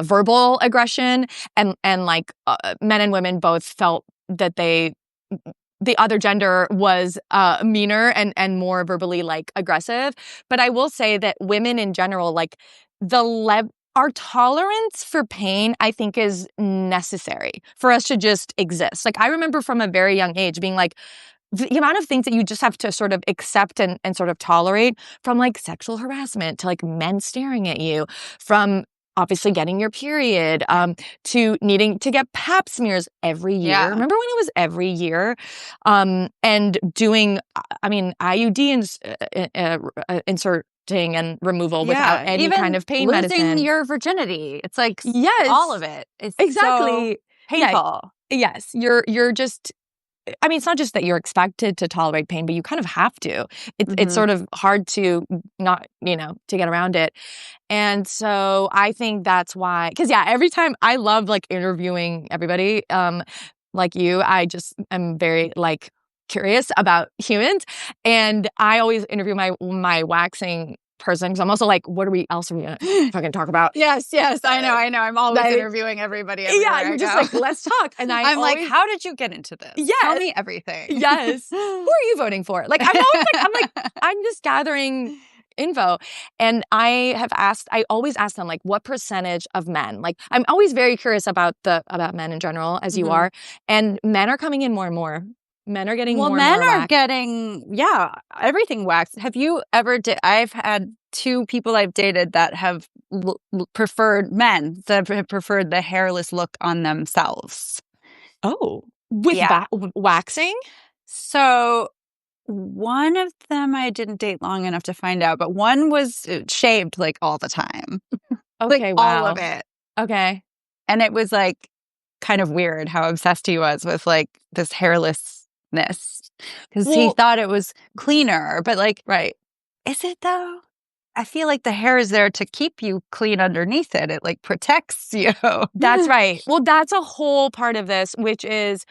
A: verbal aggression, and like men and women both felt that the other gender was meaner and more verbally like aggressive. But I will say that women in general, like our tolerance for pain, I think, is necessary for us to just exist. Like I remember from a very young age being like, the amount of things that you just have to sort of accept and sort of tolerate, from like sexual harassment to like men staring at you, from obviously getting your period, to needing to get pap smears every year.
B: Yeah.
A: Remember when it was every year? And doing, IUD inserting and removal without any kind of pain medicine.
B: Losing your virginity. It's like all of it. It's
A: exactly
B: so painful.
A: Yeah. Yes. You're just, it's not just that you're expected to tolerate pain, but you kind of have to. It's sort of hard to not, to get around it. And so I think that's why, because every time I love like interviewing everybody, like you, I just am very like curious about humans. And I always interview my waxing person, because I'm also like, what else are we gonna fucking talk about?
B: Yes, I know. I'm always interviewing everybody.
A: Yeah, you're just like, let's talk. And
B: I'm like, how did you get into this?
A: Yeah,
B: tell me everything.
A: Yes. Who are you voting for? Like, I'm always like, I'm just gathering info. And I always ask them, like, what percentage of men? Like, I'm always very curious about men in general, as you are. And men are coming in more and more. Men are getting more and more
B: men are
A: waxed.
B: getting, everything waxed. Have you ever I've had 2 people I've dated that have preferred men that have preferred the hairless look on themselves.
A: Oh, with waxing?
B: So one of them I didn't date long enough to find out, but one was shaved like all the time.
A: Okay,
B: like, all of it.
A: Okay.
B: And it was like kind of weird how obsessed he was with like this hairlessness, because he thought it was cleaner. But like, is it though? I feel like the hair is there to keep you clean underneath it. It like protects you.
A: That's right. Well, that's a whole part of this, which is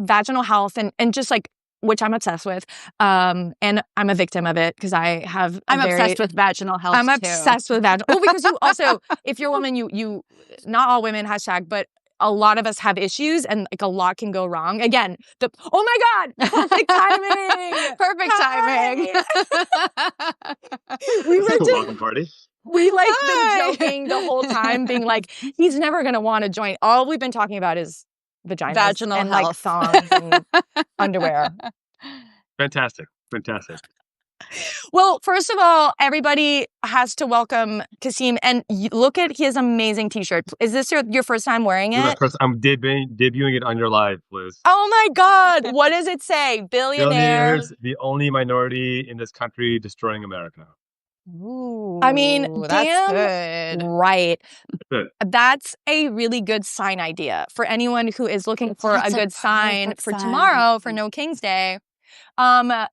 A: vaginal health and just like, which I'm obsessed with. And I'm a victim of it because I'm
B: obsessed with vaginal health.
A: I'm obsessed with vaginal. Well, because you also, if you're a woman, you not all women, # but a lot of us have issues and like a lot can go wrong. Again, oh my God, perfect timing.
B: Perfect timing.
C: We were just welcome party.
A: We like been joking the whole time, being like, he's never going to want to join. All we've been talking about is vaginal and health. Like thongs and underwear.
C: Fantastic.
A: Well, first of all, everybody has to welcome Kasim and look at his amazing T-shirt. Is this your first time wearing it?
C: I'm debuting it on your live, Liz.
A: Oh my God. What does it say? Billionaires,
C: the only minority in this country destroying America.
B: Ooh,
A: I mean, damn
B: good.
A: Right. That's a really good sign idea for anyone who is looking for a good sign for tomorrow, for No King's Day. Are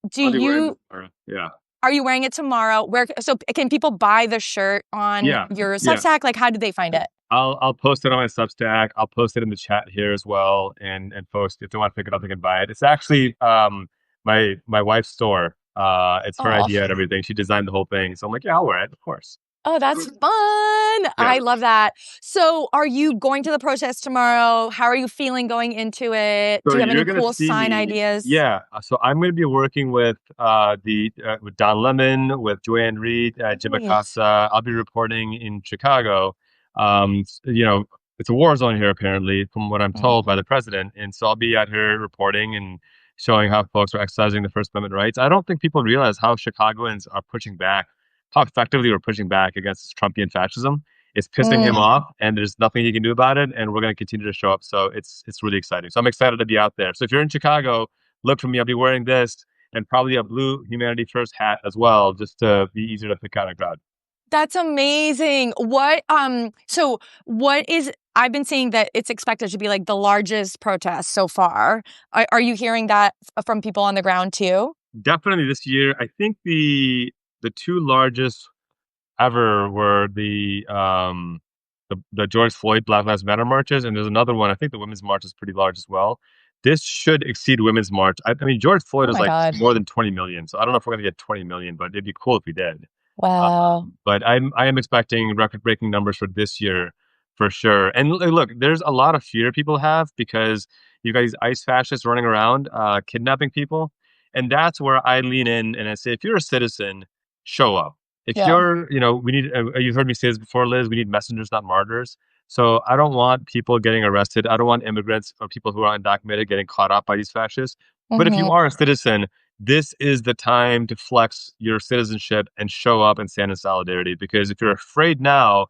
A: you wearing it tomorrow? So can people buy the shirt on your Substack? Yeah. Like, how do they find it?
C: I'll post it on my Substack. I'll post it in the chat here as well. And folks, if they want to pick it up, they can buy it. It's actually my wife's store. It's her idea and everything. She designed the whole thing. So I'm like, yeah, I'll wear it, of course.
A: Oh, that's fun. Yeah. I love that. So are you going to the protest tomorrow? How are you feeling going into it?
C: So
A: do you have any cool sign ideas?
C: Yeah. So I'm going to be working with with Don Lemon, with Joanne Reed, Jim Acosta. I'll be reporting in Chicago. It's a war zone here, apparently, from what I'm told by the president. And so I'll be out here reporting and showing how folks are exercising the First Amendment rights. I don't think people realize how Chicagoans are pushing back, how effectively we're pushing back against Trumpian fascism. It's pissing him off, and there's nothing he can do about it, and we're going to continue to show up. So it's really exciting. So I'm excited to be out there. So if you're in Chicago, look for me. I'll be wearing this and probably a blue Humanity First hat as well, just to be easier to pick out a crowd.
A: That's amazing. I've been saying that it's expected to be like the largest protest so far. Are you hearing that from people on the ground too?
C: Definitely this year. I think the 2 largest ever were the George Floyd Black Lives Matter marches, and there's another one. I think the women's march is pretty large as well. This should exceed women's march. I mean, George Floyd is like more than 20 million. So I don't know if we're going to get 20 million, but it'd be cool if we did.
A: Wow.
C: But I am expecting record-breaking numbers for this year for sure. And look, there's a lot of fear people have because you've got these ICE fascists running around, kidnapping people. And that's where I lean in and I say, if you're a citizen, show up. If you're, we need, you've heard me say this before, Liz, we need messengers, not martyrs. So I don't want people getting arrested. I don't want immigrants or people who are undocumented getting caught up by these fascists. But if you are a citizen, this is the time to flex your citizenship and show up and stand in solidarity. Because if you're afraid now,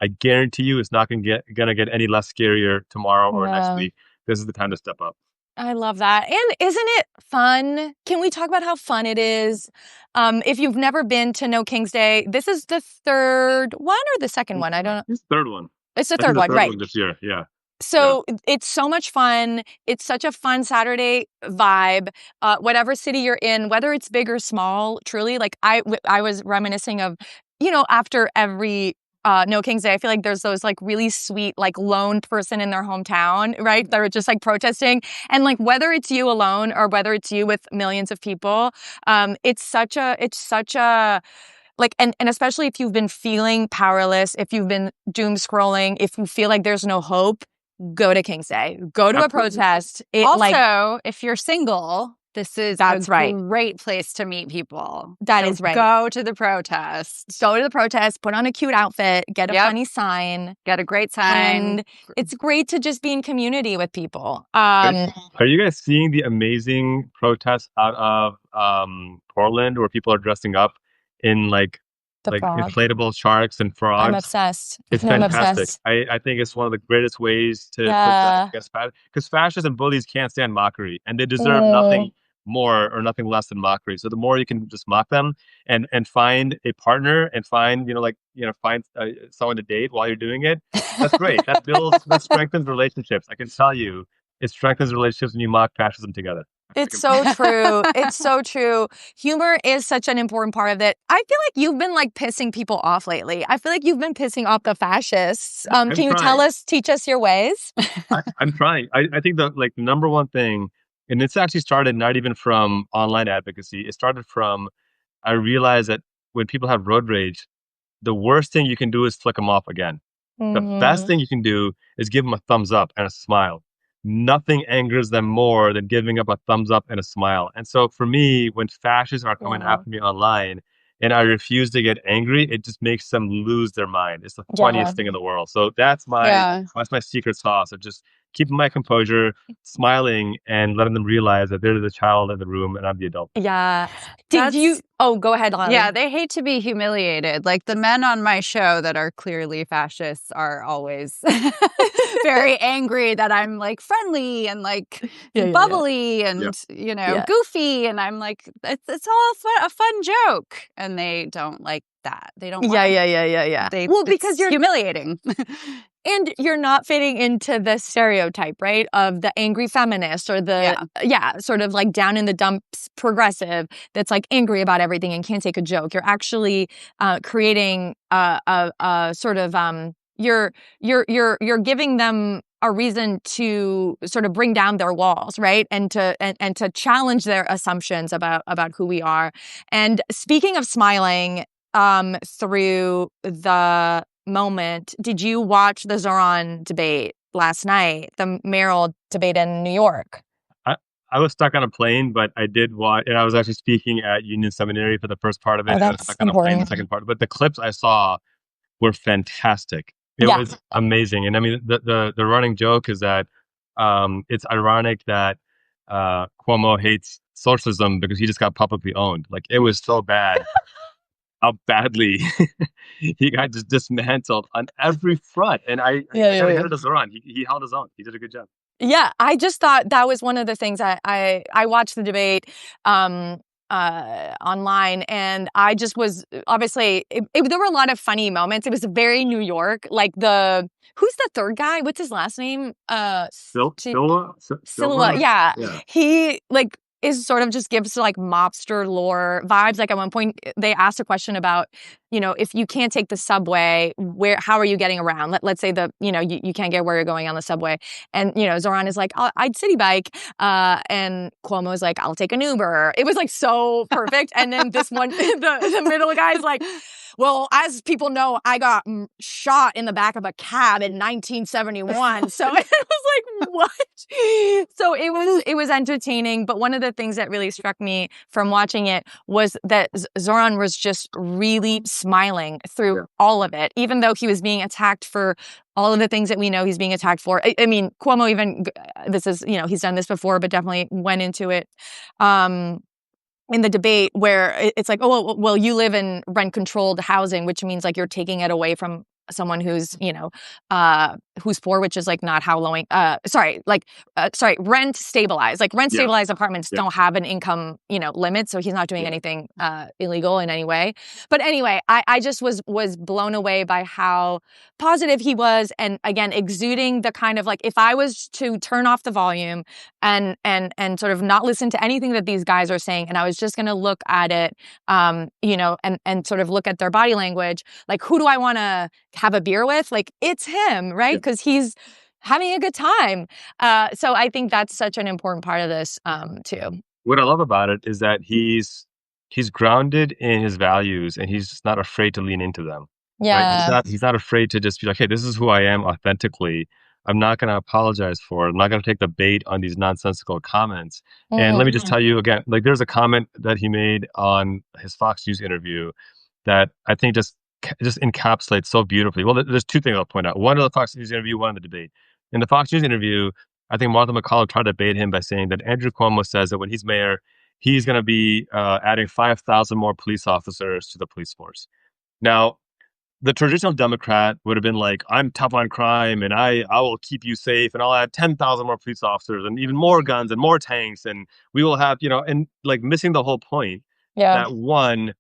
C: I guarantee you it's not going to get any less scarier tomorrow or next week. This is the time to step up.
A: I love that. And isn't it fun? Can we talk about how fun it is? If you've never been to No King's Day, this is the third one or the second one? I don't know.
C: It's the third one.
A: It's the third one, right?
C: One this year, yeah.
A: So it's so much fun. It's such a fun Saturday vibe. Whatever city you're in, whether it's big or small, truly, like I was reminiscing of, after every No King's Day, I feel like there's those like really sweet, like lone person in their hometown, right? They're just like protesting. And like, whether it's you alone or whether it's you with millions of people, it's such a, like, and especially if you've been feeling powerless, if you've been doom scrolling, if you feel like there's no hope, go to King's Day, go to a protest.
B: If you're single, this is a great place to meet people.
A: That is right.
B: Go to the protest.
A: Go to the protest, put on a cute outfit, get a funny sign.
B: Get a great sign.
A: And it's great to just be in community with people.
C: Are you guys seeing the amazing protests out of Portland where people are dressing up in like inflatable sharks and frogs?
A: I'm obsessed.
C: It's fantastic. I think it's one of the greatest ways to protest against fascists, because fascists and bullies can't stand mockery, and they deserve nothing more or nothing less than mockery. So the more you can just mock them and find a partner and find find someone to date while you're doing it, that's great. That strengthens relationships. I can tell you, it strengthens relationships when you mock fascism together.
A: It's so true. It's so true. Humor is such an important part of it. I feel like you've been like pissing people off lately. I feel like you've been pissing off the fascists. Can you teach us your ways?
C: I'm trying. I think the number one thing, and it's actually started not even from online advocacy. It started from, I realized that when people have road rage, the worst thing you can do is flick them off again. The best thing you can do is give them a thumbs up and a smile. Nothing angers them more than giving up a thumbs up and a smile. And so for me, when fascists are coming after me online and I refuse to get angry, it just makes them lose their mind. It's the funniest thing in the world. So that's my secret sauce of just keeping my composure, smiling, and letting them realize that they're the child in the room and I'm the adult.
A: Yeah. Go ahead, Lana.
B: Yeah, they hate to be humiliated. Like the men on my show that are clearly fascists are always very angry that I'm like friendly and like bubbly and goofy, and I'm like, it's all a fun joke, and they don't like that. They don't.
A: Yeah. Because you're
B: humiliating.
A: And you're not fitting into the stereotype, right, of the angry feminist or the, sort of like down in the dumps progressive that's like angry about everything and can't take a joke. You're actually creating a sort of, you're giving them a reason to sort of bring down their walls, right, and to challenge their assumptions about who we are. And speaking of smiling through the moment, did you watch the Zoran debate last night, the mayoral debate in New York?
C: I was stuck on a plane, but I did watch, and I was actually speaking at Union Seminary for the first part of it.
A: That's
C: I was stuck on a plane the second part, but the clips I saw were fantastic. It was amazing. And I mean, the running joke is that it's ironic that Cuomo hates socialism because he just got publicly owned. Like, it was so bad. How badly he got just dismantled on every front. And I held his own. He held his own. He did a good job.
A: Yeah, I just thought that was one of the things I watched the debate online, and I just was obviously there were a lot of funny moments. It was very New York, like who's the third guy? What's his last name?
C: Silva.
A: Yeah, he is sort of just gives like mobster lore vibes. Like at one point they asked a question about if you can't take the subway, how are you getting around? Let's say you can't get where you're going on the subway. And, Zoran is like, I'd city bike. And Cuomo is like, I'll take an Uber. It was like so perfect. And then this one, the middle guy's like, well, as people know, I got shot in the back of a cab in 1971. So it was like, what? So it was entertaining. But one of the things that really struck me from watching it was that Zoran was just really smiling through all of it, even though he was being attacked for all of the things that we know he's being attacked for. I mean, Cuomo even, this is, he's done this before, but definitely went into it. In the debate where it's like, oh, well, you live in rent-controlled housing, which means like you're taking it away from someone who's, who's poor, which is like not how low, rent stabilized. Like rent stabilized apartments don't have an income, limit. So he's not doing anything illegal in any way. But anyway, I just was blown away by how positive he was. And again, exuding the kind of like, if I was to turn off the volume and sort of not listen to anything that these guys are saying, and I was just going to look at it, and sort of look at their body language, like, who do I want to have a beer with? Like, it's him, right? Because he's having a good time. So I think that's such an important part of this too.
C: What I love about it is that he's grounded in his values, and he's just not afraid to lean into them.
A: Yeah.
C: Right? He's not afraid to just be like, hey, this is who I am authentically. I'm not going to apologize for it. I'm not going to take the bait on these nonsensical comments. And let me just tell you again, like there's a comment that he made on his Fox News interview that I think just encapsulates so beautifully. Well, there's two things I'll point out. One in the Fox News interview, one in the debate. In the Fox News interview, I think Martha McCallum tried to bait him by saying that Andrew Cuomo says that when he's mayor, he's going to be adding 5,000 more police officers to the police force. Now, the traditional Democrat would have been like, I'm tough on crime and I will keep you safe and I'll add 10,000 more police officers and even more guns and more tanks. And we will have, and like missing the whole point that one,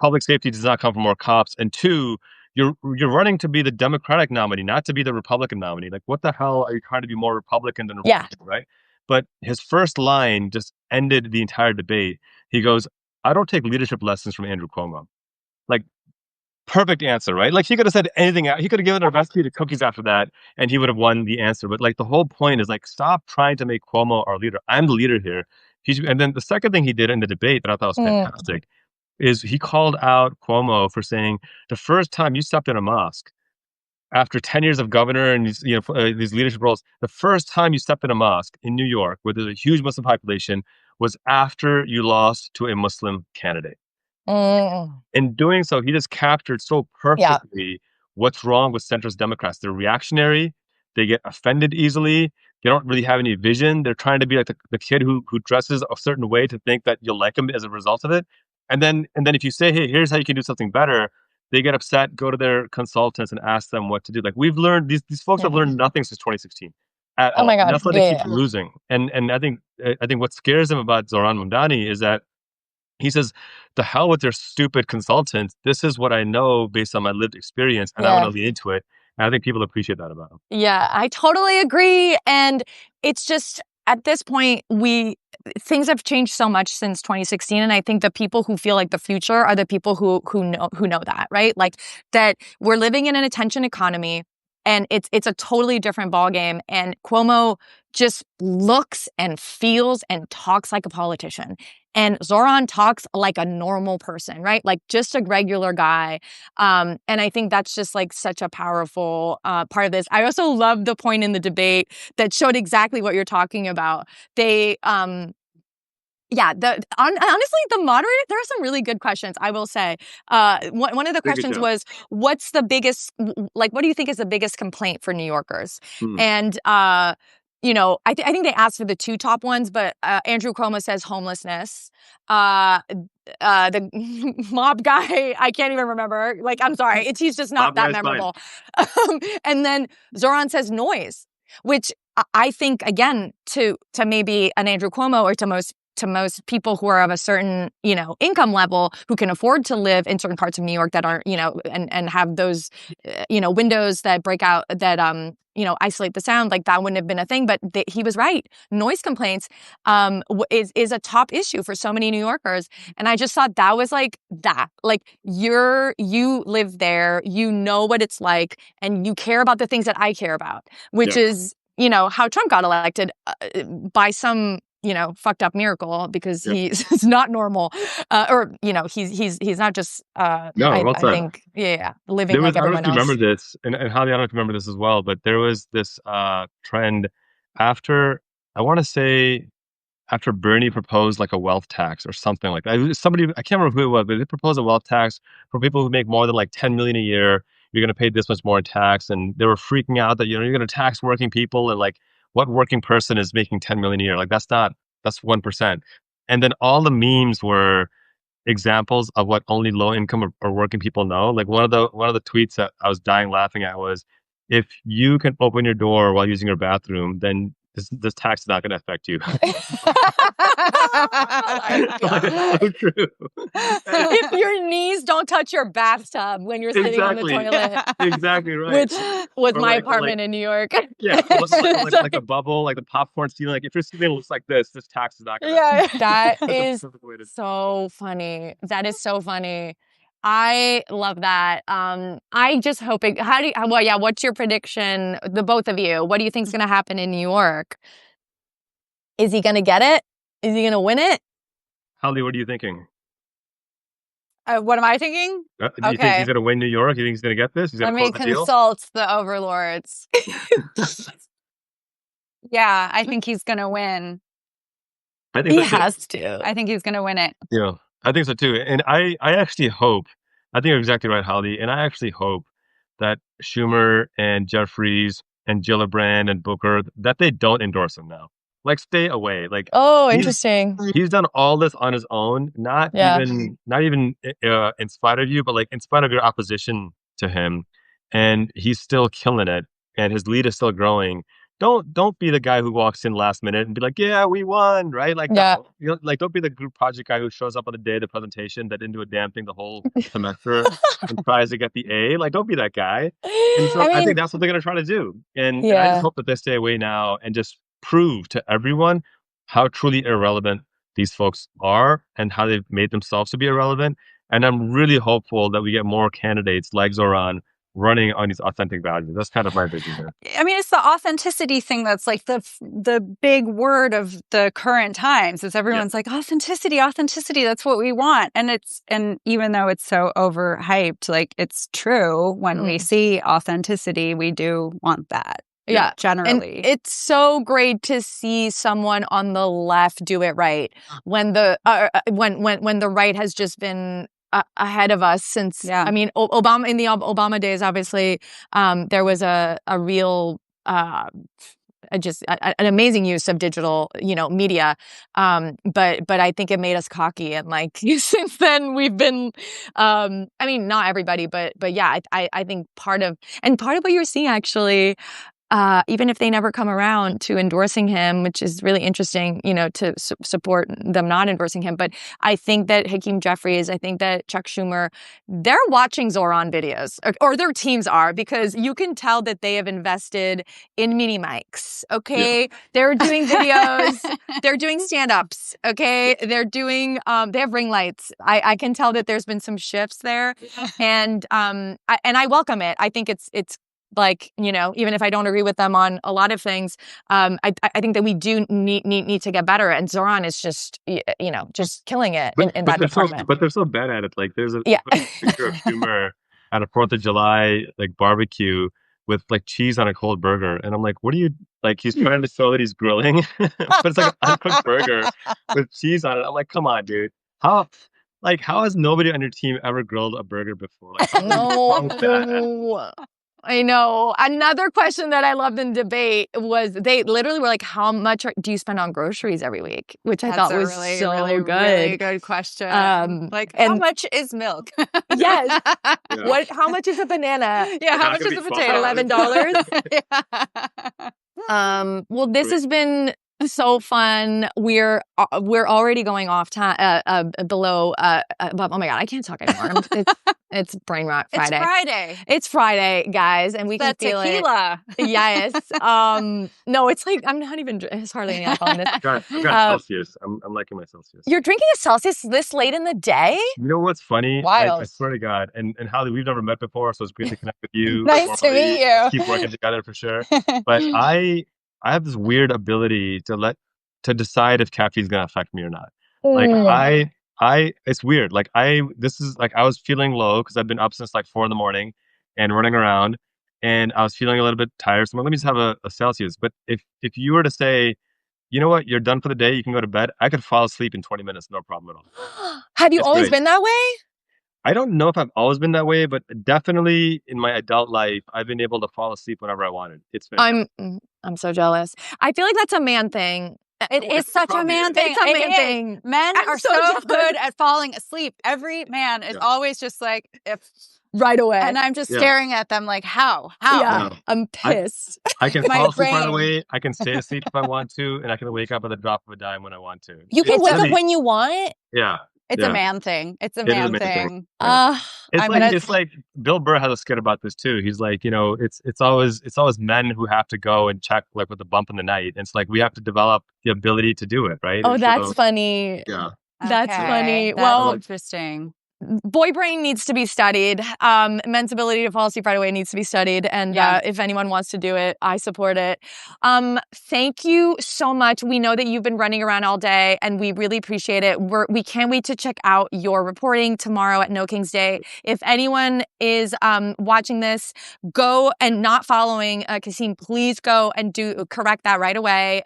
C: public safety does not come from more cops. And two, you're running to be the Democratic nominee, not to be the Republican nominee. Like, what the hell are you trying to be more Republican than Republican, right? But his first line just ended the entire debate. He goes, I don't take leadership lessons from Andrew Cuomo. Like, perfect answer, right? Like, he could have said anything. He could have given a recipe to cookies after that, and he would have won the answer. But like, the whole point is like, stop trying to make Cuomo our leader. I'm the leader here. And then the second thing he did in the debate that I thought was fantastic is he called out Cuomo for saying the first time you stepped in a mosque after 10 years of governor and these leadership roles, the first time you stepped in a mosque in New York, where there's a huge Muslim population, was after you lost to a Muslim candidate. In doing so, he just captured so perfectly what's wrong with centrist Democrats. They're reactionary. They get offended easily. They don't really have any vision. They're trying to be like the kid who dresses a certain way to think that you'll like him as a result of it. And then if you say, hey, here's how you can do something better, they get upset, go to their consultants and ask them what to do. Like, we've learned, these folks have learned nothing since 2016 at all.
A: Oh my God.
C: And that's why they keep losing. And I think what scares them about Zoran Mamdani is that he says, the hell with their stupid consultants. This is what I know based on my lived experience, and I want to lean into it. And I think people appreciate that about him.
A: Yeah, I totally agree. And it's just, at this point, things have changed so much since 2016, and I think the people who feel like the future are the people who know that, right? Like, that we're living in an attention economy, and it's a totally different ballgame. And Cuomo just looks and feels and talks like a politician. And Zoran talks like a normal person, right? Like just a regular guy. And I think that's just like such a powerful part of this. I also love the point in the debate that showed exactly what you're talking about. They, honestly, the moderator, there are some really good questions, I will say. One of the questions was, what's the biggest, like, what do you think is the biggest complaint for New Yorkers? And, I think they asked for the two top ones, but Andrew Cuomo says homelessness. The mob guy, I can't even remember. Like, I'm sorry, he's just not that memorable. And then Zoran says noise, which I think, again, to maybe an Andrew Cuomo or to most people who are of a certain, income level, who can afford to live in certain parts of New York that are, and have those, windows that break out, that, isolate the sound, like that wouldn't have been a thing. But he was right. Noise complaints is a top issue for so many New Yorkers. And I just thought that was like that. Like you live there, you know what it's like, and you care about the things that I care about, which is, how Trump got elected by some fucked up miracle because he's not normal, or he's not just.
C: No,
A: I think living like everyone else.
C: I remember this, and Holly, I don't know if you remember this as well, but there was this trend after, I want to say, after Bernie proposed like a wealth tax or something like that. Somebody, I can't remember who it was, but they proposed a wealth tax for people who make more than like 10 million a year. You're going to pay this much more in tax, and they were freaking out that you're going to tax working people, and like, what working person is making 10 million a year? Like that's 1%. And then all the memes were examples of what only low income or working people know. Like one of the tweets that I was dying laughing at was, if you can open your door while using your bathroom, then this tax is not going to affect you.
A: Oh so true. If your knees don't touch your bathtub when you're sitting on the toilet.
C: Exactly right.
A: Which was my apartment in New York.
C: Yeah, like a bubble, like the popcorn ceiling. Like if your ceiling looks like this tax is not going to.
A: That is so funny. That is so funny. I love that. I just hope it, what's your prediction, the both of you? What do you think is going to happen in New York? Is he going to get it? Is he going to win it?
C: Holly, what are you thinking?
B: What am I thinking?
C: Do you think he's going to win New York? You think he's going to get this?
B: Let me consult the overlords. Yeah, I think he's going to win.
C: I think
A: he has to.
B: I think he's going to win it.
C: Yeah, I think so too. And I actually hope, I think you're exactly right, Holly. And I actually hope that Schumer and Jeffries and Gillibrand and Booker, that they don't endorse him now. Like, stay away. Like,
A: interesting.
C: He's done all this on his own, not even in spite of you, but like in spite of your opposition to him, and he's still killing it, and his lead is still growing. Don't be the guy who walks in last minute and be like, yeah, we won, right? Like, don't be the group project guy who shows up on the day of the presentation that didn't do a damn thing the whole semester and tries to get the A. Like, don't be that guy. And so I think that's what they're going to try to do. And I just hope that they stay away now and just prove to everyone how truly irrelevant these folks are and how they've made themselves to be irrelevant. And I'm really hopeful that we get more candidates like Zoran running on these authentic values. That's kind of my vision here.
B: I mean, it's the authenticity thing that's like the big word of the current times. Is everyone's like, authenticity, that's what we want. And even though it's so overhyped, like, it's true. When we see authenticity, we do want that. Yeah, generally.
A: And it's so great to see someone on the left do it right when the right has just been ahead of us since. I mean, Obama, in the Obama days, obviously, there was a real just an amazing use of digital, media. But I think it made us cocky, and like since then we've been, I mean, not everybody, but yeah, I think part of what you're seeing actually. Even if they never come around to endorsing him, which is really interesting, to support them not endorsing him. But I think that Hakeem Jeffries, I think that Chuck Schumer, they're watching Zoran videos, or their teams are, because you can tell that they have invested in mini mics. Okay. Yeah. They're doing videos. They're doing stand-ups. Okay. They're doing, they have ring lights. I can tell that there's been some shifts there. And I welcome it. I think it's like, even if I don't agree with them on a lot of things, I think that we do need to get better. And Zoran is just, just killing it in that department.
C: But they're so bad at it. Like, there's a picture of Schumer at a 4th of July, like, barbecue with like cheese on a cold burger. And I'm like, what are you, like, he's trying to show that he's grilling, but it's like an uncooked burger with cheese on it. I'm like, come on, dude. How has nobody on your team ever grilled a burger before? Like,
A: no. I know. Another question that I loved in debate was they literally were like, how much do you spend on groceries every week? Which I thought was really good.
B: Really good question. How much is milk?
A: Yes. Yeah. How much is a banana?
B: Yeah. How much is a potato?
A: $11. Well, this has been So fun. We're already going off time below. But oh my God, I can't talk anymore. It's brain rot Friday.
B: It's Friday.
A: It's Friday, guys, and we can feel
B: tequila.
A: it. Yes. No, it's like I'm not even. It's hardly any alcohol in this.
C: I've got Celsius. I'm liking my Celsius.
A: You're drinking a Celsius this late in the day?
C: You know what's funny?
A: Wild.
C: I swear to God. And Holly, we've never met before, so it's great to connect with you.
B: Nice to meet you.
C: Keep working together for sure. But I have this weird ability to decide if caffeine's gonna affect me or not. Like it's weird. Like I was feeling low because I've been up since like 4 a.m. and running around, and I was feeling a little bit tired. So let me just have a Celsius. But if you were to say, you know what, you're done for the day, you can go to bed, I could fall asleep in 20 minutes, no problem at all.
A: Have you always been that way?
C: I don't know if I've always been that way, but definitely in my adult life, I've been able to fall asleep whenever I wanted. It's fantastic.
A: I'm so jealous. I feel like that's a man thing.
B: It is such a man thing.
A: It's a man thing.
B: Men are so good at falling asleep. Every man is always just like,
A: right away.
B: And I'm just staring at them like, how?
A: Yeah, I'm pissed.
C: I can fall asleep right away. I can stay asleep if I want to, and I can wake up at the drop of a dime when I want to.
A: You can wake up when you want?
C: Yeah.
B: It's a man thing. It's a man thing.
C: It's like Bill Burr has a skit about this too. He's like, it's always men who have to go and check like with a bump in the night. And it's like we have to develop the ability to do it, right?
A: Oh, that's funny.
C: Yeah.
A: That's funny.
B: That's interesting.
A: Boy brain needs to be studied. Men's ability to fall asleep right away needs to be studied. And if anyone wants to do it, I support it. Thank you so much. We know that you've been running around all day and we really appreciate it. We can't wait to check out your reporting tomorrow at No King's Day. If anyone is watching this, go and not following Kasim, please go and correct that right away.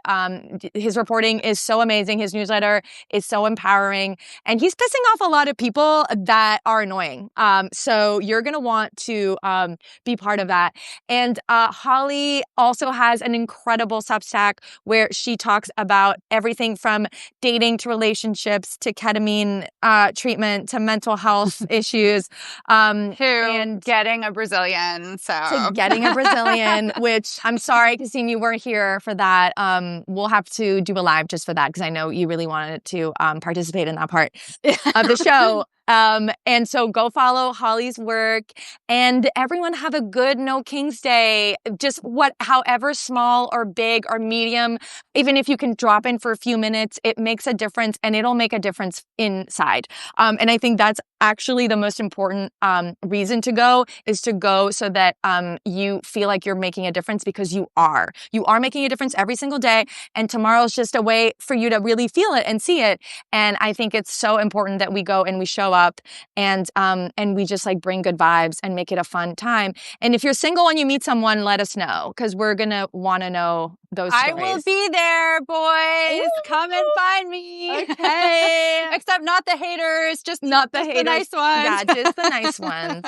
A: His reporting is so amazing. His newsletter is so empowering. And he's pissing off a lot of people that are annoying. So you're going to want to be part of that. And Holly also has an incredible Substack where she talks about everything from dating to relationships to ketamine treatment to mental health issues.
B: And getting a Brazilian.
A: To getting a Brazilian, which I'm sorry, Kasim, you weren't here for that. We'll have to do a live just for that because I know you really wanted to participate in that part of the show. And so go follow Holly's work and everyone have a good No King's Day. Just however small or big or medium, even if you can drop in for a few minutes, it makes a difference and it'll make a difference inside. And I think that's actually the most important reason to go is to go so that you feel like you're making a difference because you are. You are making a difference every single day. And tomorrow's just a way for you to really feel it and see it. And I think it's so important that we go and we show up and we just like bring good vibes and make it a fun time. And if you're single and you meet someone, let us know because we're going to want to know those stories.
B: I will be there, boys. Ooh. Come and find me.
A: Okay.
B: Except not the haters, just
A: not the haters.
B: The nice ones.
A: Yeah, just the nice ones.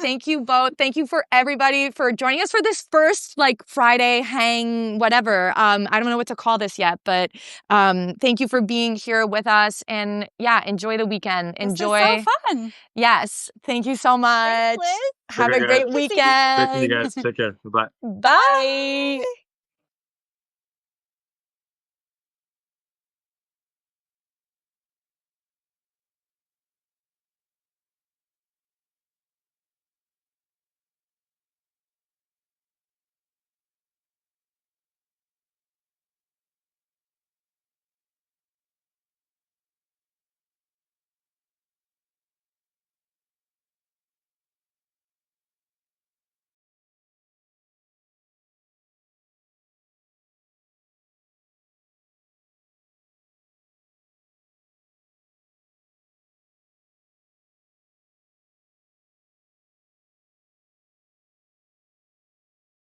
A: Thank you both. Thank you for everybody for joining us for this first like Friday hang, whatever. I don't know what to call this yet, but thank you for being here with us. And yeah, enjoy the weekend. Enjoy.
B: This is so fun.
A: Yes. Thank you so much.
B: Thanks, Liz.
A: Have a great weekend.
C: Thank you guys. Take care. Bye.
A: Bye.